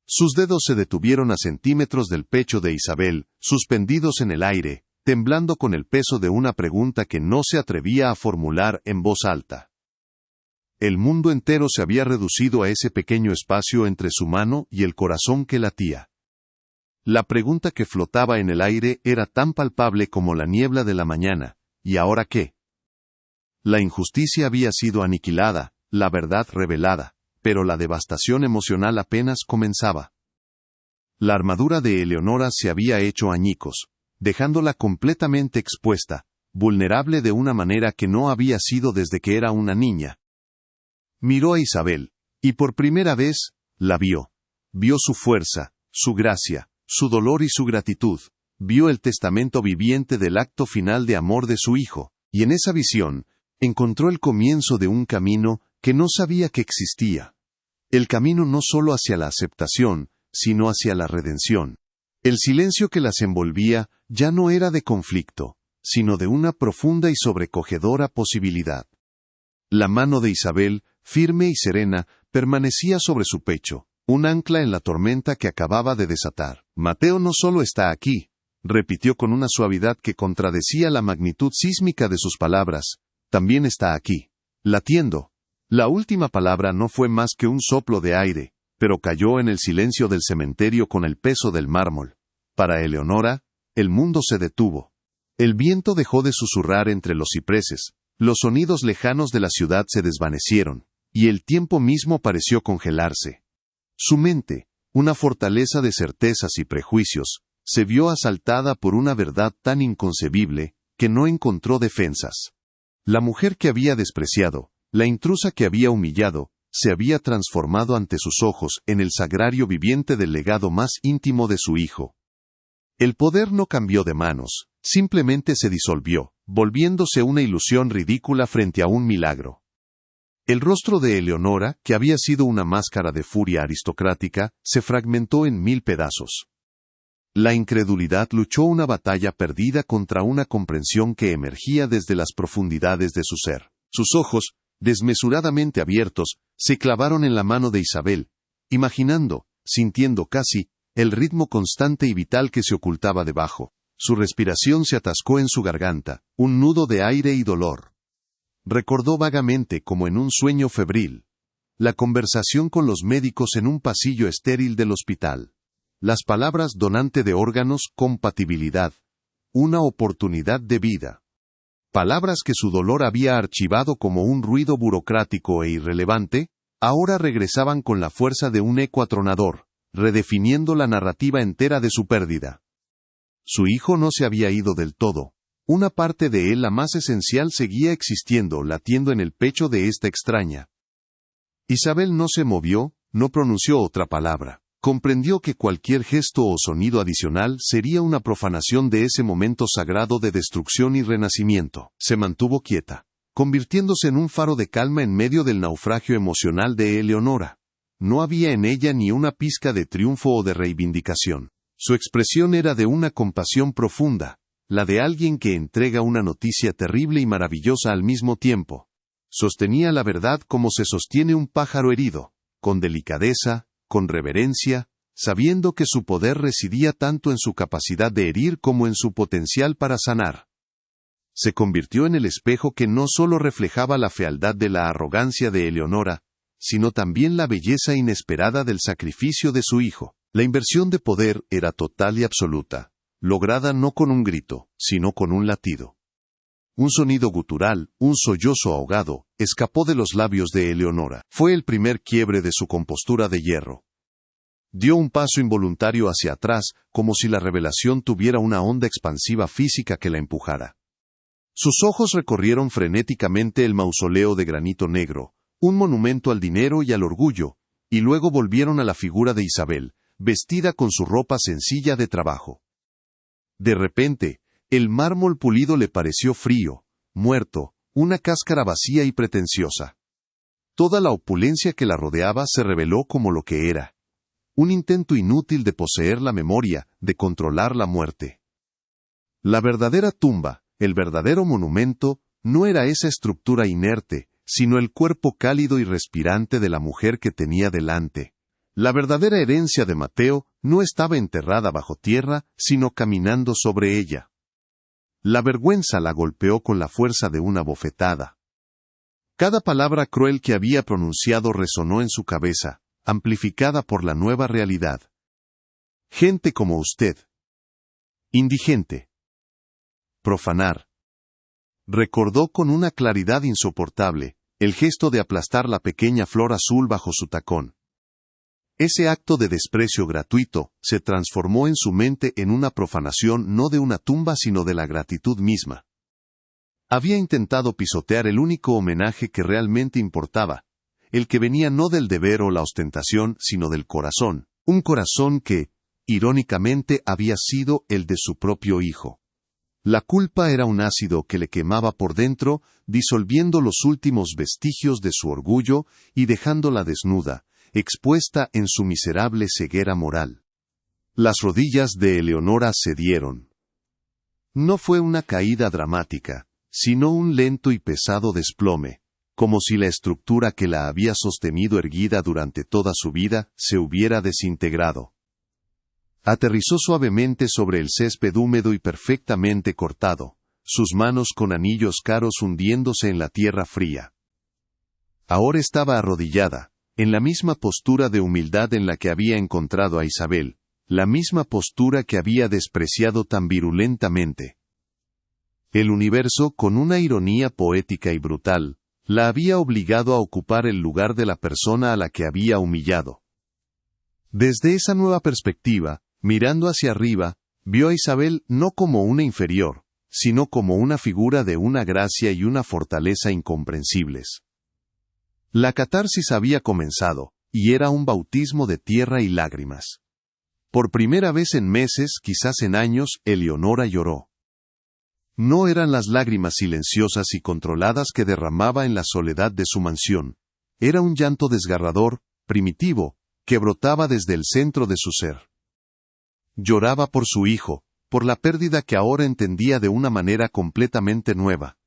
Sus dedos se detuvieron a centímetros del pecho de Isabel, suspendidos en el aire, temblando con el peso de una pregunta que no se atrevía a formular en voz alta. El mundo entero se había reducido a ese pequeño espacio entre su mano y el corazón que latía. La pregunta que flotaba en el aire era tan palpable como la niebla de la mañana. ¿Y ahora qué? La injusticia había sido aniquilada, la verdad revelada, pero la devastación emocional apenas comenzaba. La armadura de Eleonora se había hecho añicos, dejándola completamente expuesta, vulnerable de una manera que no había sido desde que era una niña. Miró a Isabel, y por primera vez, la vio. Vio su fuerza, su gracia, su dolor y su gratitud. Vio el testamento viviente del acto final de amor de su hijo, y en esa visión, encontró el comienzo de un camino que no sabía que existía. El camino no solo hacia la aceptación, sino hacia la redención. El silencio que las envolvía ya no era de conflicto, sino de una profunda y sobrecogedora posibilidad. La mano de Isabel, firme y serena, permanecía sobre su pecho, un ancla en la tormenta que acababa de desatar. Mateo no solo está aquí, repitió con una suavidad que contradecía la magnitud sísmica de sus palabras, también está aquí, latiendo. La última palabra no fue más que un soplo de aire, pero cayó en el silencio del cementerio con el peso del mármol. Para Eleonora, el mundo se detuvo. El viento dejó de susurrar entre los cipreses, los sonidos lejanos de la ciudad se desvanecieron, y el tiempo mismo pareció congelarse. Su mente, una fortaleza de certezas y prejuicios, se vio asaltada por una verdad tan inconcebible que no encontró defensas. La mujer que había despreciado, la intrusa que había humillado, se había transformado ante sus ojos en el sagrario viviente del legado más íntimo de su hijo. El poder no cambió de manos, simplemente se disolvió, volviéndose una ilusión ridícula frente a un milagro. El rostro de Eleonora, que había sido una máscara de furia aristocrática, se fragmentó en 1000 pedazos. La incredulidad luchó una batalla perdida contra una comprensión que emergía desde las profundidades de su ser. Sus ojos, desmesuradamente abiertos, se clavaron en la mano de Isabel, imaginando, sintiendo casi, el ritmo constante y vital que se ocultaba debajo. Su respiración se atascó en su garganta, un nudo de aire y dolor. Recordó vagamente, como en un sueño febril, la conversación con los médicos en un pasillo estéril del hospital. Las palabras donante de órganos, compatibilidad, una oportunidad de vida. Palabras que su dolor había archivado como un ruido burocrático e irrelevante, ahora regresaban con la fuerza de un eco atronador, redefiniendo la narrativa entera de su pérdida. Su hijo no se había ido del todo. Una parte de él, la más esencial, seguía existiendo, latiendo en el pecho de esta extraña. Isabel no se movió, no pronunció otra palabra. Comprendió que cualquier gesto o sonido adicional sería una profanación de ese momento sagrado de destrucción y renacimiento. Se mantuvo quieta, convirtiéndose en un faro de calma en medio del naufragio emocional de Eleonora. No había en ella ni una pizca de triunfo o de reivindicación. Su expresión era de una compasión profunda, la de alguien que entrega una noticia terrible y maravillosa al mismo tiempo. Sostenía la verdad como se sostiene un pájaro herido, con delicadeza, con reverencia, sabiendo que su poder residía tanto en su capacidad de herir como en su potencial para sanar. Se convirtió en el espejo que no solo reflejaba la fealdad de la arrogancia de Eleonora, sino también la belleza inesperada del sacrificio de su hijo. La inversión de poder era total y absoluta, lograda no con un grito, sino con un latido. Un sonido gutural, un sollozo ahogado, escapó de los labios de Eleonora. Fue el primer quiebre de su compostura de hierro. Dio un paso involuntario hacia atrás, como si la revelación tuviera una onda expansiva física que la empujara. Sus ojos recorrieron frenéticamente el mausoleo de granito negro, un monumento al dinero y al orgullo, y luego volvieron a la figura de Isabel, vestida con su ropa sencilla de trabajo. De repente, el mármol pulido le pareció frío, muerto, una cáscara vacía y pretenciosa. Toda la opulencia que la rodeaba se reveló como lo que era: un intento inútil de poseer la memoria, de controlar la muerte. La verdadera tumba, el verdadero monumento, no era esa estructura inerte, sino el cuerpo cálido y respirante de la mujer que tenía delante. La verdadera herencia de Mateo no estaba enterrada bajo tierra, sino caminando sobre ella. La vergüenza la golpeó con la fuerza de una bofetada. Cada palabra cruel que había pronunciado resonó en su cabeza, amplificada por la nueva realidad. Gente como usted. Indigente. Profanar. Recordó con una claridad insoportable el gesto de aplastar la pequeña flor azul bajo su tacón. Ese acto de desprecio gratuito se transformó en su mente en una profanación no de una tumba sino de la gratitud misma. Había intentado pisotear el único homenaje que realmente importaba, el que venía no del deber o la ostentación sino del corazón, un corazón que, irónicamente, había sido el de su propio hijo. La culpa era un ácido que le quemaba por dentro, disolviendo los últimos vestigios de su orgullo y dejándola desnuda, expuesta en su miserable ceguera moral. Las rodillas de Eleonora cedieron. No fue una caída dramática, sino un lento y pesado desplome, como si la estructura que la había sostenido erguida durante toda su vida se hubiera desintegrado. Aterrizó suavemente sobre el césped húmedo y perfectamente cortado, sus manos con anillos caros hundiéndose en la tierra fría. Ahora estaba arrodillada, en la misma postura de humildad en la que había encontrado a Isabel, la misma postura que había despreciado tan virulentamente. El universo, con una ironía poética y brutal, la había obligado a ocupar el lugar de la persona a la que había humillado. Desde esa nueva perspectiva, mirando hacia arriba, vio a Isabel no como una inferior, sino como una figura de una gracia y una fortaleza incomprensibles. La catarsis había comenzado, y era un bautismo de tierra y lágrimas. Por primera vez en meses, quizás en años, Eleonora lloró. No eran las lágrimas silenciosas y controladas que derramaba en la soledad de su mansión. Era un llanto desgarrador, primitivo, que brotaba desde el centro de su ser. Lloraba por su hijo, por la pérdida que ahora entendía de una manera completamente nueva.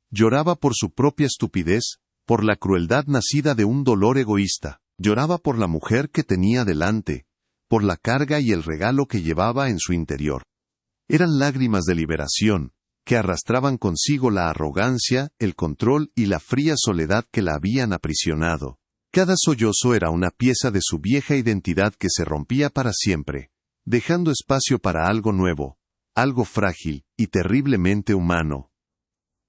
Lloraba por su propia estupidez, por la crueldad nacida de un dolor egoísta. Lloraba por la mujer que tenía delante, por la carga y el regalo que llevaba en su interior. Eran lágrimas de liberación, que arrastraban consigo la arrogancia, el control y la fría soledad que la habían aprisionado. Cada sollozo era una pieza de su vieja identidad que se rompía para siempre, dejando espacio para algo nuevo, algo frágil y terriblemente humano.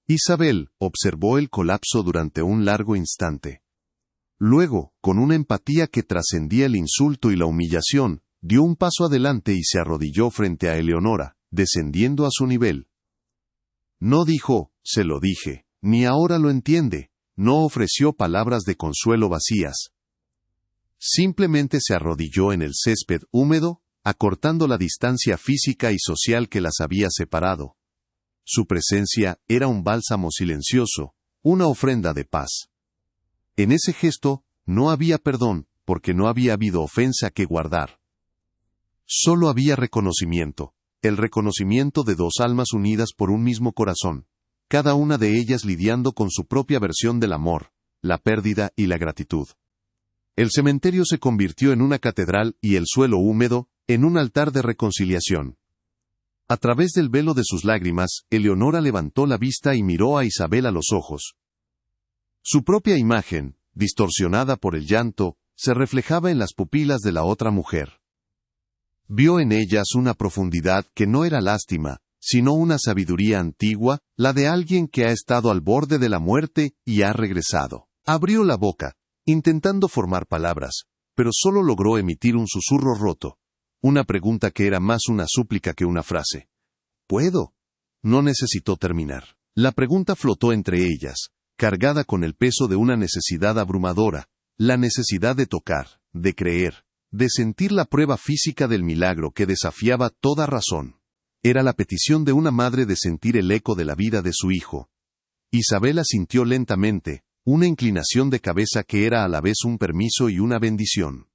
Isabel observó el colapso durante un largo instante. Luego, con una empatía que trascendía el insulto y la humillación, dio un paso adelante y se arrodilló frente a Eleonora, descendiendo a su nivel. No dijo, se lo dije, ni ahora lo entiende, no ofreció palabras de consuelo vacías. Simplemente se arrodilló en el césped húmedo, acortando la distancia física y social que las había separado. Su presencia era un bálsamo silencioso, una ofrenda de paz. En ese gesto, no había perdón, porque no había habido ofensa que guardar. Solo había reconocimiento, el reconocimiento de dos almas unidas por un mismo corazón, cada una de ellas lidiando con su propia versión del amor, la pérdida y la gratitud. El cementerio se convirtió en una catedral y el suelo húmedo, en un altar de reconciliación. A través del velo de sus lágrimas, Eleonora levantó la vista y miró a Isabel a los ojos. Su propia imagen, distorsionada por el llanto, se reflejaba en las pupilas de la otra mujer. Vio en ellas una profundidad que no era lástima, sino una sabiduría antigua, la de alguien que ha estado al borde de la muerte y ha regresado. Abrió la boca, intentando formar palabras, pero solo logró emitir un susurro roto, una pregunta que era más una súplica que una frase. ¿Puedo? No necesitó terminar. La pregunta flotó entre ellas, cargada con el peso de una necesidad abrumadora, la necesidad de tocar, de creer, de sentir la prueba física del milagro que desafiaba toda razón. Era la petición de una madre de sentir el eco de la vida de su hijo. Isabel sintió lentamente, una inclinación de cabeza que era a la vez un permiso y una bendición.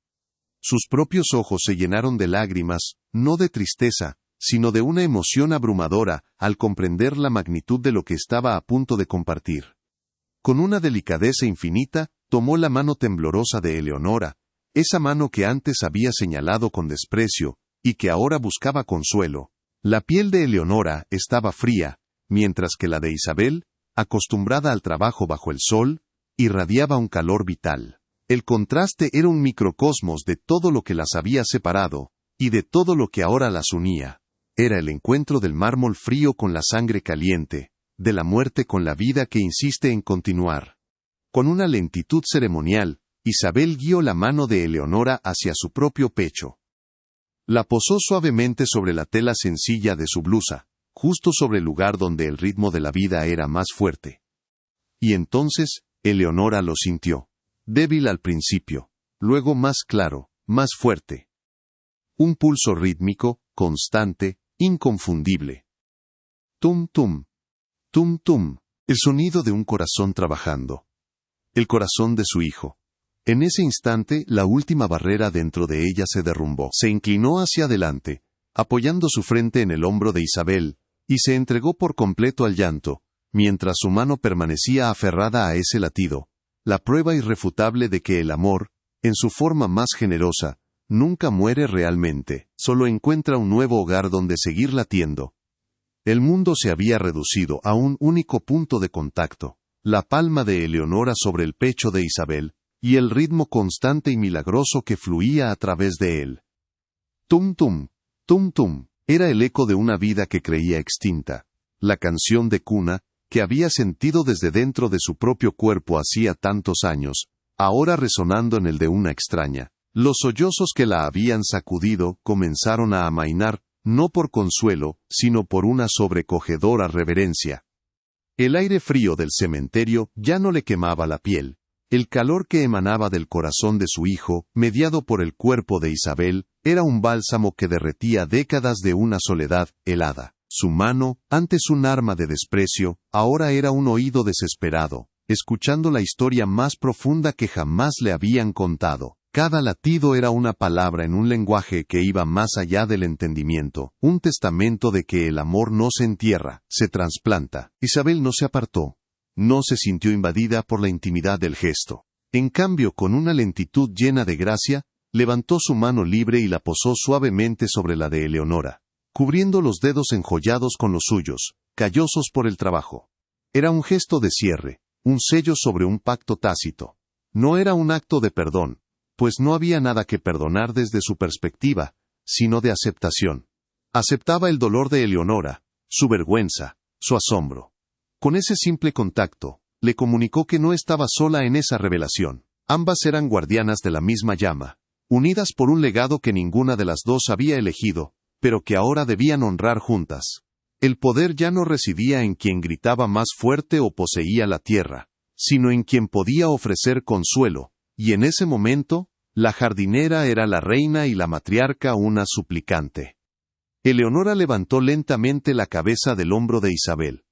Sus propios ojos se llenaron de lágrimas, no de tristeza, sino de una emoción abrumadora, al comprender la magnitud de lo que estaba a punto de compartir. Con una delicadeza infinita, tomó la mano temblorosa de Eleonora, esa mano que antes había señalado con desprecio, y que ahora buscaba consuelo. La piel de Eleonora estaba fría, mientras que la de Isabel, acostumbrada al trabajo bajo el sol, irradiaba un calor vital. El contraste era un microcosmos de todo lo que las había separado, y de todo lo que ahora las unía. Era el encuentro del mármol frío con la sangre caliente, de la muerte con la vida que insiste en continuar. Con una lentitud ceremonial, Isabel guió la mano de Eleonora hacia su propio pecho. La posó suavemente sobre la tela sencilla de su blusa, justo sobre el lugar donde el ritmo de la vida era más fuerte. Y entonces, Eleonora lo sintió. Débil al principio, luego más claro, más fuerte. Un pulso rítmico, constante, inconfundible. Tum tum, tum tum, el sonido de un corazón trabajando. El corazón de su hijo. En ese instante, la última barrera dentro de ella se derrumbó. Se inclinó hacia adelante, apoyando su frente en el hombro de Isabel, y se entregó por completo al llanto, mientras su mano permanecía aferrada a ese latido, la prueba irrefutable de que el amor, en su forma más generosa, nunca muere realmente, solo encuentra un nuevo hogar donde seguir latiendo. El mundo se había reducido a un único punto de contacto, la palma de Eleonora sobre el pecho de Isabel, y el ritmo constante y milagroso que fluía a través de él. Tum tum, tum tum, era el eco de una vida que creía extinta, la canción de cuna, que había sentido desde dentro de su propio cuerpo hacía tantos años, ahora resonando en el de una extraña. Los sollozos que la habían sacudido comenzaron a amainar, no por consuelo, sino por una sobrecogedora reverencia. El aire frío del cementerio ya no le quemaba la piel. El calor que emanaba del corazón de su hijo, mediado por el cuerpo de Isabel, era un bálsamo que derretía décadas de una soledad helada. Su mano, antes un arma de desprecio, ahora era un oído desesperado, escuchando la historia más profunda que jamás le habían contado. Cada latido era una palabra en un lenguaje que iba más allá del entendimiento, un testamento de que el amor no se entierra, se trasplanta. Isabel no se apartó. No se sintió invadida por la intimidad del gesto. En cambio, con una lentitud llena de gracia, levantó su mano libre y la posó suavemente sobre la de Eleonora, cubriendo los dedos enjollados con los suyos, callosos por el trabajo. Era un gesto de cierre, un sello sobre un pacto tácito. No era un acto de perdón, pues no había nada que perdonar desde su perspectiva, sino de aceptación. Aceptaba el dolor de Eleonora, su vergüenza, su asombro. Con ese simple contacto, le comunicó que no estaba sola en esa revelación. Ambas eran guardianas de la misma llama, unidas por un legado que ninguna de las dos había elegido, pero que ahora debían honrar juntas. El poder ya no residía en quien gritaba más fuerte o poseía la tierra, sino en quien podía ofrecer consuelo, y en ese momento, La jardinera era la reina y la matriarca una suplicante. Eleonora levantó lentamente la cabeza del hombro de Isabel.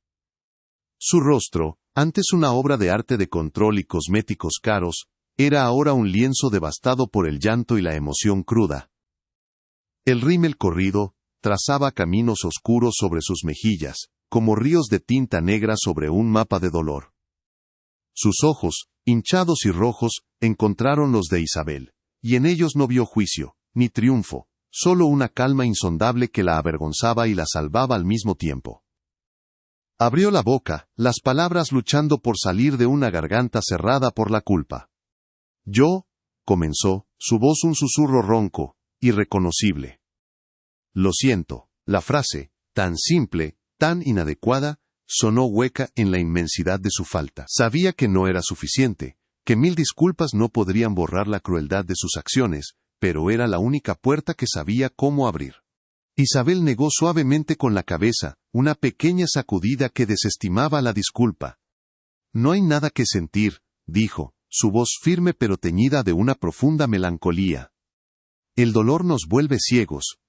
Su rostro, antes una obra de arte de control y cosméticos caros, era ahora un lienzo devastado por el llanto y la emoción cruda. El rímel corrido trazaba caminos oscuros sobre sus mejillas, como ríos de tinta negra sobre un mapa de dolor. Sus ojos, hinchados y rojos, encontraron los de Isabel, y en ellos no vio juicio, ni triunfo, solo una calma insondable que la avergonzaba y la salvaba al mismo tiempo. Abrió la boca, las palabras luchando por salir de una garganta cerrada por la culpa. Yo, comenzó, su voz un susurro ronco, irreconocible. Lo siento. La frase, tan simple, tan inadecuada, sonó hueca en la inmensidad de su falta. Sabía que no era suficiente, que 1000 disculpas no podrían borrar la crueldad de sus acciones, pero era la única puerta que sabía cómo abrir. Isabel negó suavemente con la cabeza, una pequeña sacudida que desestimaba la disculpa. No hay nada que sentir, dijo, su voz firme pero teñida de una profunda melancolía. El dolor nos vuelve ciegos.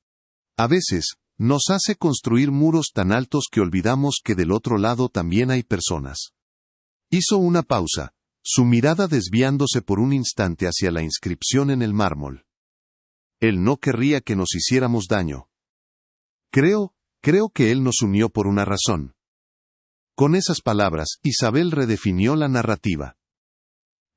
A veces, nos hace construir muros tan altos que olvidamos que del otro lado también hay personas. Hizo una pausa, su mirada desviándose por un instante hacia la inscripción en el mármol. Él no querría que nos hiciéramos daño. Creo que él nos unió por una razón. Con esas palabras, Isabel redefinió la narrativa.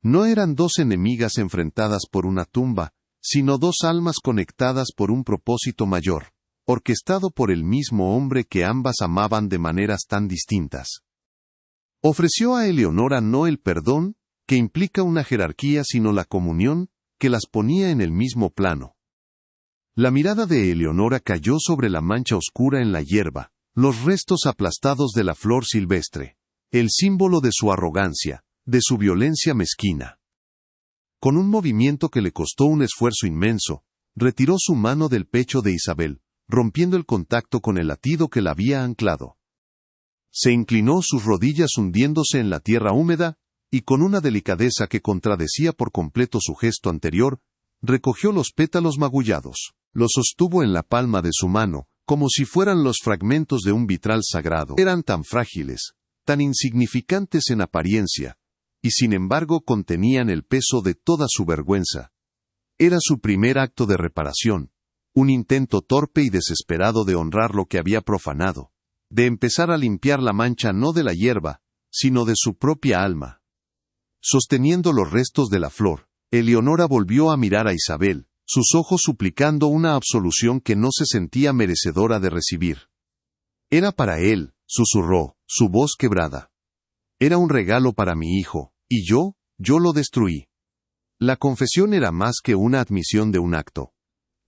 No eran dos enemigas enfrentadas por una tumba, sino dos almas conectadas por un propósito mayor, orquestado por el mismo hombre que ambas amaban de maneras tan distintas. Ofreció a Eleonora no el perdón, que implica una jerarquía, sino la comunión, que las ponía en el mismo plano. La mirada de Eleonora cayó sobre la mancha oscura en la hierba, los restos aplastados de la flor silvestre, el símbolo de su arrogancia, de su violencia mezquina. Con un movimiento que le costó un esfuerzo inmenso, retiró su mano del pecho de Isabel, rompiendo el contacto con el latido que la había anclado. Se inclinó, sus rodillas hundiéndose en la tierra húmeda, y con una delicadeza que contradecía por completo su gesto anterior, recogió los pétalos magullados, los sostuvo en la palma de su mano, como si fueran los fragmentos de un vitral sagrado. Eran tan frágiles, tan insignificantes en apariencia, y sin embargo contenían el peso de toda su vergüenza. Era su primer acto de reparación, un intento torpe y desesperado de honrar lo que había profanado, de empezar a limpiar la mancha no de la hierba, sino de su propia alma. Sosteniendo los restos de la flor, Eleonora volvió a mirar a Isabel, sus ojos suplicando una absolución que no se sentía merecedora de recibir. Era para él, susurró, su voz quebrada. Era un regalo para mi hijo, y yo lo destruí. La confesión era más que una admisión de un acto.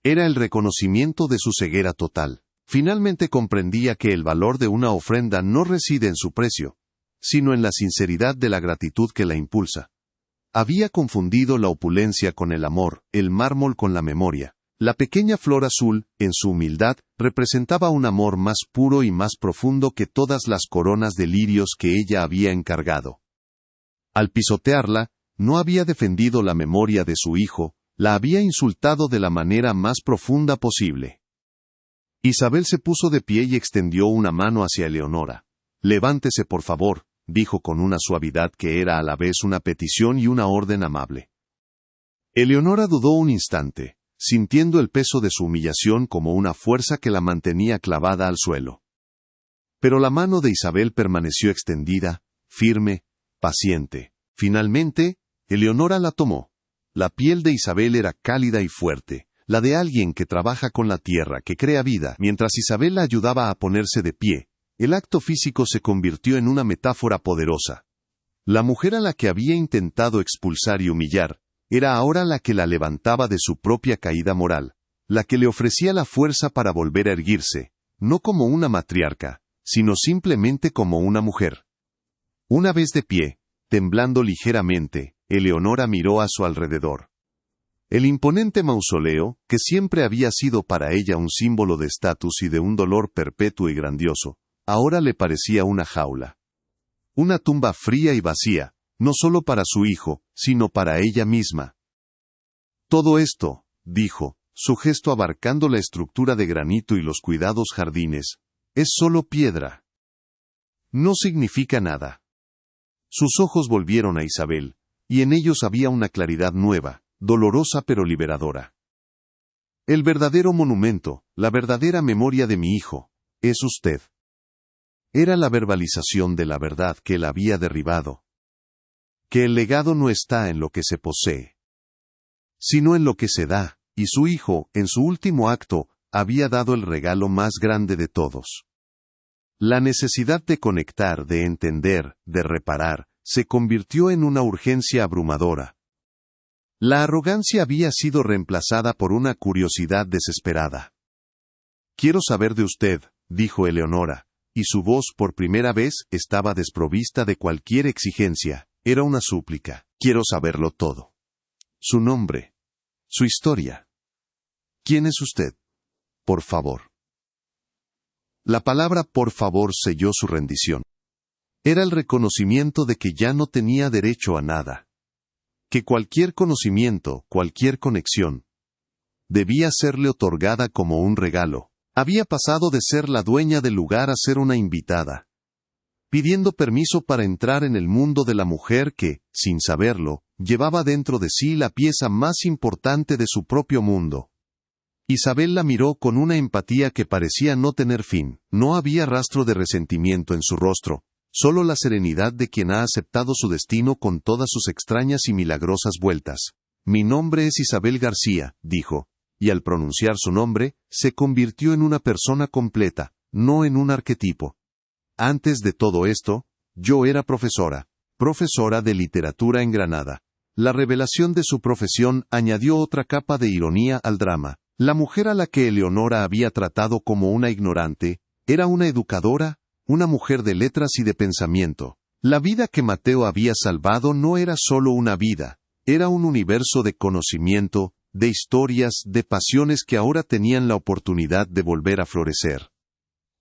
Era el reconocimiento de su ceguera total. Finalmente comprendía que el valor de una ofrenda no reside en su precio, sino en la sinceridad de la gratitud que la impulsa. Había confundido la opulencia con el amor, el mármol con la memoria. La pequeña flor azul, en su humildad, representaba un amor más puro y más profundo que todas las coronas de lirios que ella había encargado. Al pisotearla, no había defendido la memoria de su hijo, la había insultado de la manera más profunda posible. Isabel se puso de pie y extendió una mano hacia Eleonora. «Levántese, por favor», dijo con una suavidad que era a la vez una petición y una orden amable. Eleonora dudó un instante, sintiendo el peso de su humillación como una fuerza que la mantenía clavada al suelo. Pero la mano de Isabel permaneció extendida, firme, paciente. Finalmente, Eleonora la tomó. La piel de Isabel era cálida y fuerte, la de alguien que trabaja con la tierra, que crea vida. Mientras Isabel la ayudaba a ponerse de pie, el acto físico se convirtió en una metáfora poderosa. La mujer a la que había intentado expulsar y humillar, era ahora la que la levantaba de su propia caída moral, la que le ofrecía la fuerza para volver a erguirse, no como una matriarca, sino simplemente como una mujer. Una vez de pie, temblando ligeramente, Eleonora miró a su alrededor. El imponente mausoleo, que siempre había sido para ella un símbolo de estatus y de un dolor perpetuo y grandioso, ahora le parecía una jaula. Una tumba fría y vacía, no solo para su hijo, sino para ella misma. Todo esto, dijo, su gesto abarcando la estructura de granito y los cuidados jardines, es solo piedra. No significa nada. Sus ojos volvieron a Isabel, y en ellos había una claridad nueva, dolorosa pero liberadora. El verdadero monumento, la verdadera memoria de mi hijo, es usted. Era la verbalización de la verdad que él había derribado. Que el legado no está en lo que se posee, sino en lo que se da, y su hijo, en su último acto, había dado el regalo más grande de todos. La necesidad de conectar, de entender, de reparar, se convirtió en una urgencia abrumadora. La arrogancia había sido reemplazada por una curiosidad desesperada. Quiero saber de usted, dijo Eleonora, y su voz por primera vez estaba desprovista de cualquier exigencia, era una súplica. Quiero saberlo todo. Su nombre. Su historia. ¿Quién es usted? Por favor. La palabra por favor selló su rendición. Era el reconocimiento de que ya no tenía derecho a nada. Que cualquier conocimiento, cualquier conexión, debía serle otorgada como un regalo. Había pasado de ser la dueña del lugar a ser una invitada, pidiendo permiso para entrar en el mundo de la mujer que, sin saberlo, llevaba dentro de sí la pieza más importante de su propio mundo. Isabel la miró con una empatía que parecía no tener fin. No había rastro de resentimiento en su rostro, solo la serenidad de quien ha aceptado su destino con todas sus extrañas y milagrosas vueltas. Mi nombre es Isabel García, dijo, y al pronunciar su nombre, se convirtió en una persona completa, no en un arquetipo. Antes de todo esto, yo era profesora de literatura en Granada. La revelación de su profesión añadió otra capa de ironía al drama. La mujer a la que Eleonora había tratado como una ignorante, era una educadora, una mujer de letras y de pensamiento. La vida que Mateo había salvado no era solo una vida, era un universo de conocimiento, de historias, de pasiones que ahora tenían la oportunidad de volver a florecer.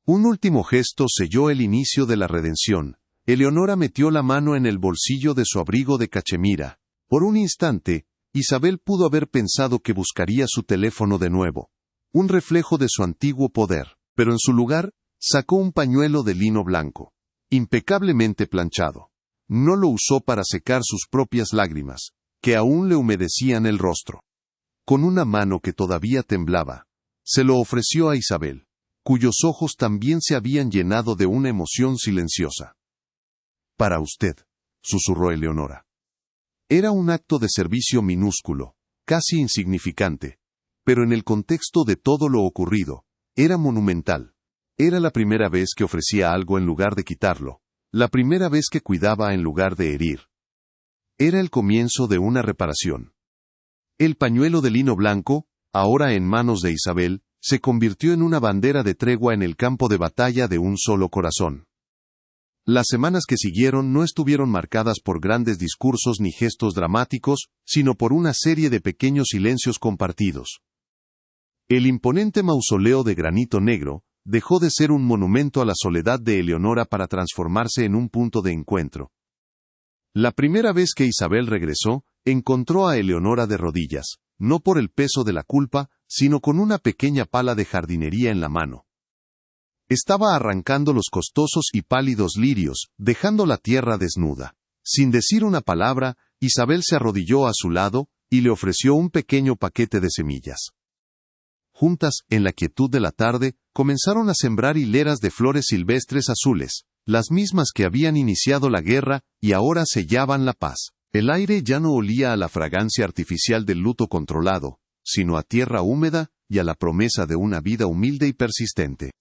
Un último gesto selló el inicio de la redención. Eleonora metió la mano en el bolsillo de su abrigo de cachemira. Por un instante, Isabel pudo haber pensado que buscaría su teléfono de nuevo, un reflejo de su antiguo poder, pero en su lugar, sacó un pañuelo de lino blanco, impecablemente planchado. No lo usó para secar sus propias lágrimas, que aún le humedecían el rostro. Con una mano que todavía temblaba, se lo ofreció a Isabel, cuyos ojos también se habían llenado de una emoción silenciosa. Para usted, susurró Eleonora. Era un acto de servicio minúsculo, casi insignificante, pero en el contexto de todo lo ocurrido, era monumental. Era la primera vez que ofrecía algo en lugar de quitarlo, la primera vez que cuidaba en lugar de herir. Era el comienzo de una reparación. El pañuelo de lino blanco, ahora en manos de Isabel, se convirtió en una bandera de tregua en el campo de batalla de un solo corazón. Las semanas que siguieron no estuvieron marcadas por grandes discursos ni gestos dramáticos, sino por una serie de pequeños silencios compartidos. El imponente mausoleo de granito negro dejó de ser un monumento a la soledad de Eleonora para transformarse en un punto de encuentro. La primera vez que Isabel regresó, encontró a Eleonora de rodillas, no por el peso de la culpa, sino con una pequeña pala de jardinería en la mano. Estaba arrancando los costosos y pálidos lirios, dejando la tierra desnuda. Sin decir una palabra, Isabel se arrodilló a su lado, y le ofreció un pequeño paquete de semillas. Juntas, en la quietud de la tarde, comenzaron a sembrar hileras de flores silvestres azules, las mismas que habían iniciado la guerra y ahora sellaban la paz. El aire ya no olía a la fragancia artificial del luto controlado, sino a tierra húmeda y a la promesa de una vida humilde y persistente.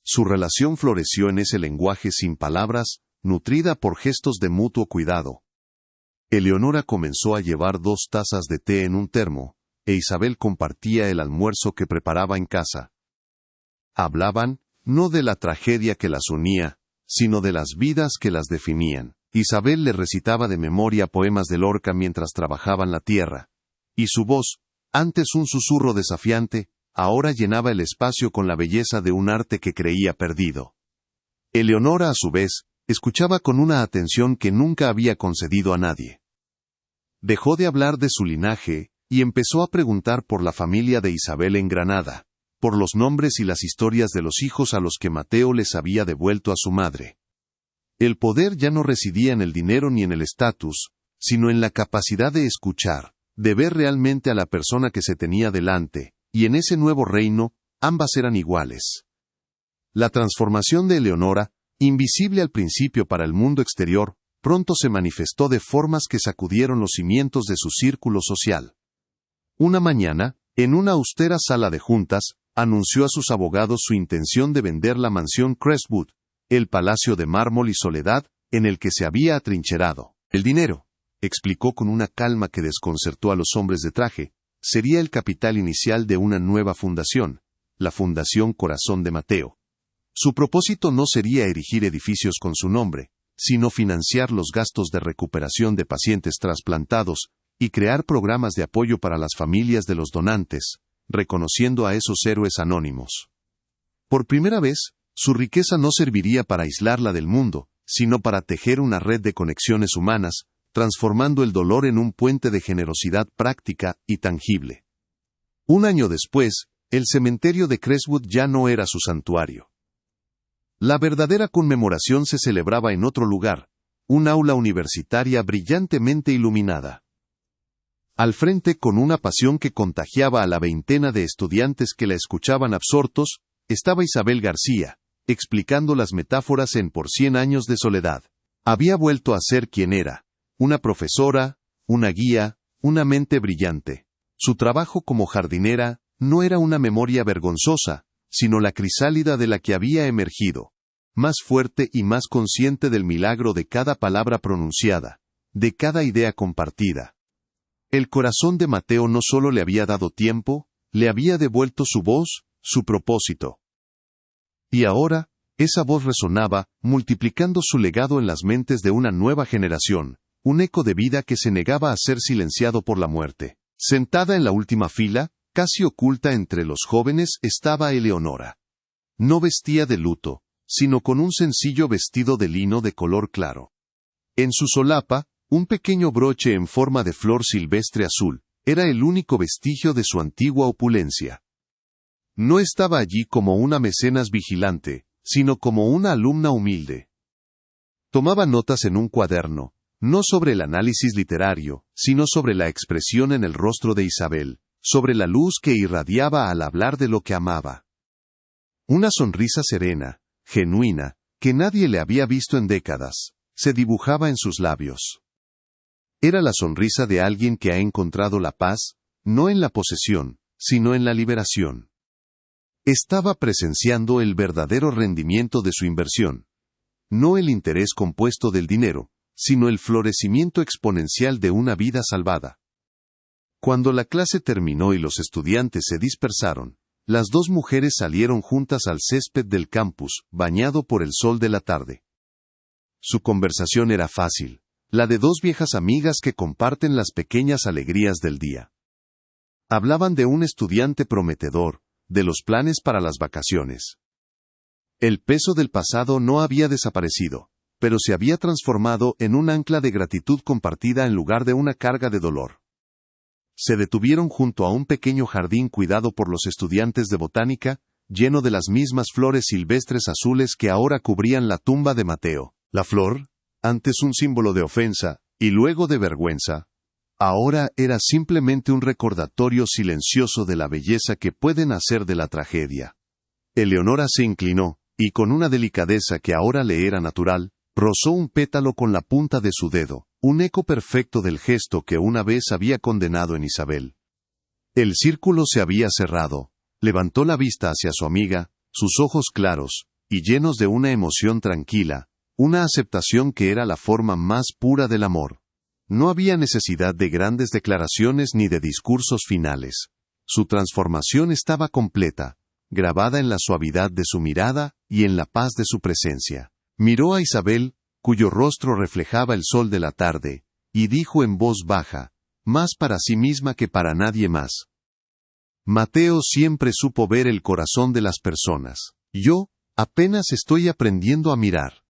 Su relación floreció en ese lenguaje sin palabras, nutrida por gestos de mutuo cuidado. Eleonora comenzó a llevar 2 tazas de té en un termo, e Isabel compartía el almuerzo que preparaba en casa. Hablaban, no de la tragedia que las unía, sino de las vidas que las definían. Isabel le recitaba de memoria poemas de Lorca mientras trabajaban la tierra, y su voz, antes un susurro desafiante, ahora llenaba el espacio con la belleza de un arte que creía perdido. Eleonora, a su vez, escuchaba con una atención que nunca había concedido a nadie. Dejó de hablar de su linaje, y empezó a preguntar por la familia de Isabel en Granada, por los nombres y las historias de los hijos a los que Mateo les había devuelto a su madre. El poder ya no residía en el dinero ni en el estatus, sino en la capacidad de escuchar, de ver realmente a la persona que se tenía delante, y en ese nuevo reino, ambas eran iguales. La transformación de Eleonora, invisible al principio para el mundo exterior, pronto se manifestó de formas que sacudieron los cimientos de su círculo social. Una mañana, en una austera sala de juntas, anunció a sus abogados su intención de vender la mansión Crestwood, el palacio de mármol y soledad, en el que se había atrincherado. El dinero, explicó con una calma que desconcertó a los hombres de traje, sería el capital inicial de una nueva fundación, la Fundación Corazón de Mateo. Su propósito no sería erigir edificios con su nombre, sino financiar los gastos de recuperación de pacientes trasplantados y crear programas de apoyo para las familias de los donantes, reconociendo a esos héroes anónimos. Por primera vez, su riqueza no serviría para aislarla del mundo, sino para tejer una red de conexiones humanas, transformando el dolor en un puente de generosidad práctica y tangible. Un año después, el cementerio de Crestwood ya no era su santuario. La verdadera conmemoración se celebraba en otro lugar, un aula universitaria brillantemente iluminada. Al frente, con una pasión que contagiaba a la veintena de estudiantes que la escuchaban absortos, estaba Isabel García, explicando las metáforas en Por 100 años de soledad. Había vuelto a ser quien era, una profesora, una guía, una mente brillante. Su trabajo como jardinera no era una memoria vergonzosa, sino la crisálida de la que había emergido, más fuerte y más consciente del milagro de cada palabra pronunciada, de cada idea compartida. El corazón de Mateo no solo le había dado tiempo, le había devuelto su voz, su propósito. Y ahora, esa voz resonaba, multiplicando su legado en las mentes de una nueva generación, un eco de vida que se negaba a ser silenciado por la muerte. Sentada en la última fila, casi oculta entre los jóvenes, estaba Eleonora. No vestía de luto, sino con un sencillo vestido de lino de color claro. En su solapa, un pequeño broche en forma de flor silvestre azul, era el único vestigio de su antigua opulencia. No estaba allí como una mecenas vigilante, sino como una alumna humilde. Tomaba notas en un cuaderno, no sobre el análisis literario, sino sobre la expresión en el rostro de Isabel, sobre la luz que irradiaba al hablar de lo que amaba. Una sonrisa serena, genuina, que nadie le había visto en décadas, se dibujaba en sus labios. Era la sonrisa de alguien que ha encontrado la paz, no en la posesión, sino en la liberación. Estaba presenciando el verdadero rendimiento de su inversión. No el interés compuesto del dinero, sino el florecimiento exponencial de una vida salvada. Cuando la clase terminó y los estudiantes se dispersaron, las dos mujeres salieron juntas al césped del campus, bañado por el sol de la tarde. Su conversación era fácil, la de dos viejas amigas que comparten las pequeñas alegrías del día. Hablaban de un estudiante prometedor, de los planes para las vacaciones. El peso del pasado no había desaparecido, pero se había transformado en un ancla de gratitud compartida en lugar de una carga de dolor. Se detuvieron junto a un pequeño jardín cuidado por los estudiantes de botánica, lleno de las mismas flores silvestres azules que ahora cubrían la tumba de Mateo. La flor, antes un símbolo de ofensa, y luego de vergüenza, ahora era simplemente un recordatorio silencioso de la belleza que puede nacer de la tragedia. Eleonora se inclinó, y con una delicadeza que ahora le era natural, rozó un pétalo con la punta de su dedo, un eco perfecto del gesto que una vez había condenado en Isabel. El círculo se había cerrado. Levantó la vista hacia su amiga, sus ojos claros, y llenos de una emoción tranquila, una aceptación que era la forma más pura del amor. No había necesidad de grandes declaraciones ni de discursos finales. Su transformación estaba completa, grabada en la suavidad de su mirada y en la paz de su presencia. Miró a Isabel, cuyo rostro reflejaba el sol de la tarde, y dijo en voz baja, más para sí misma que para nadie más: Mateo siempre supo ver el corazón de las personas. Yo, apenas estoy aprendiendo a mirar.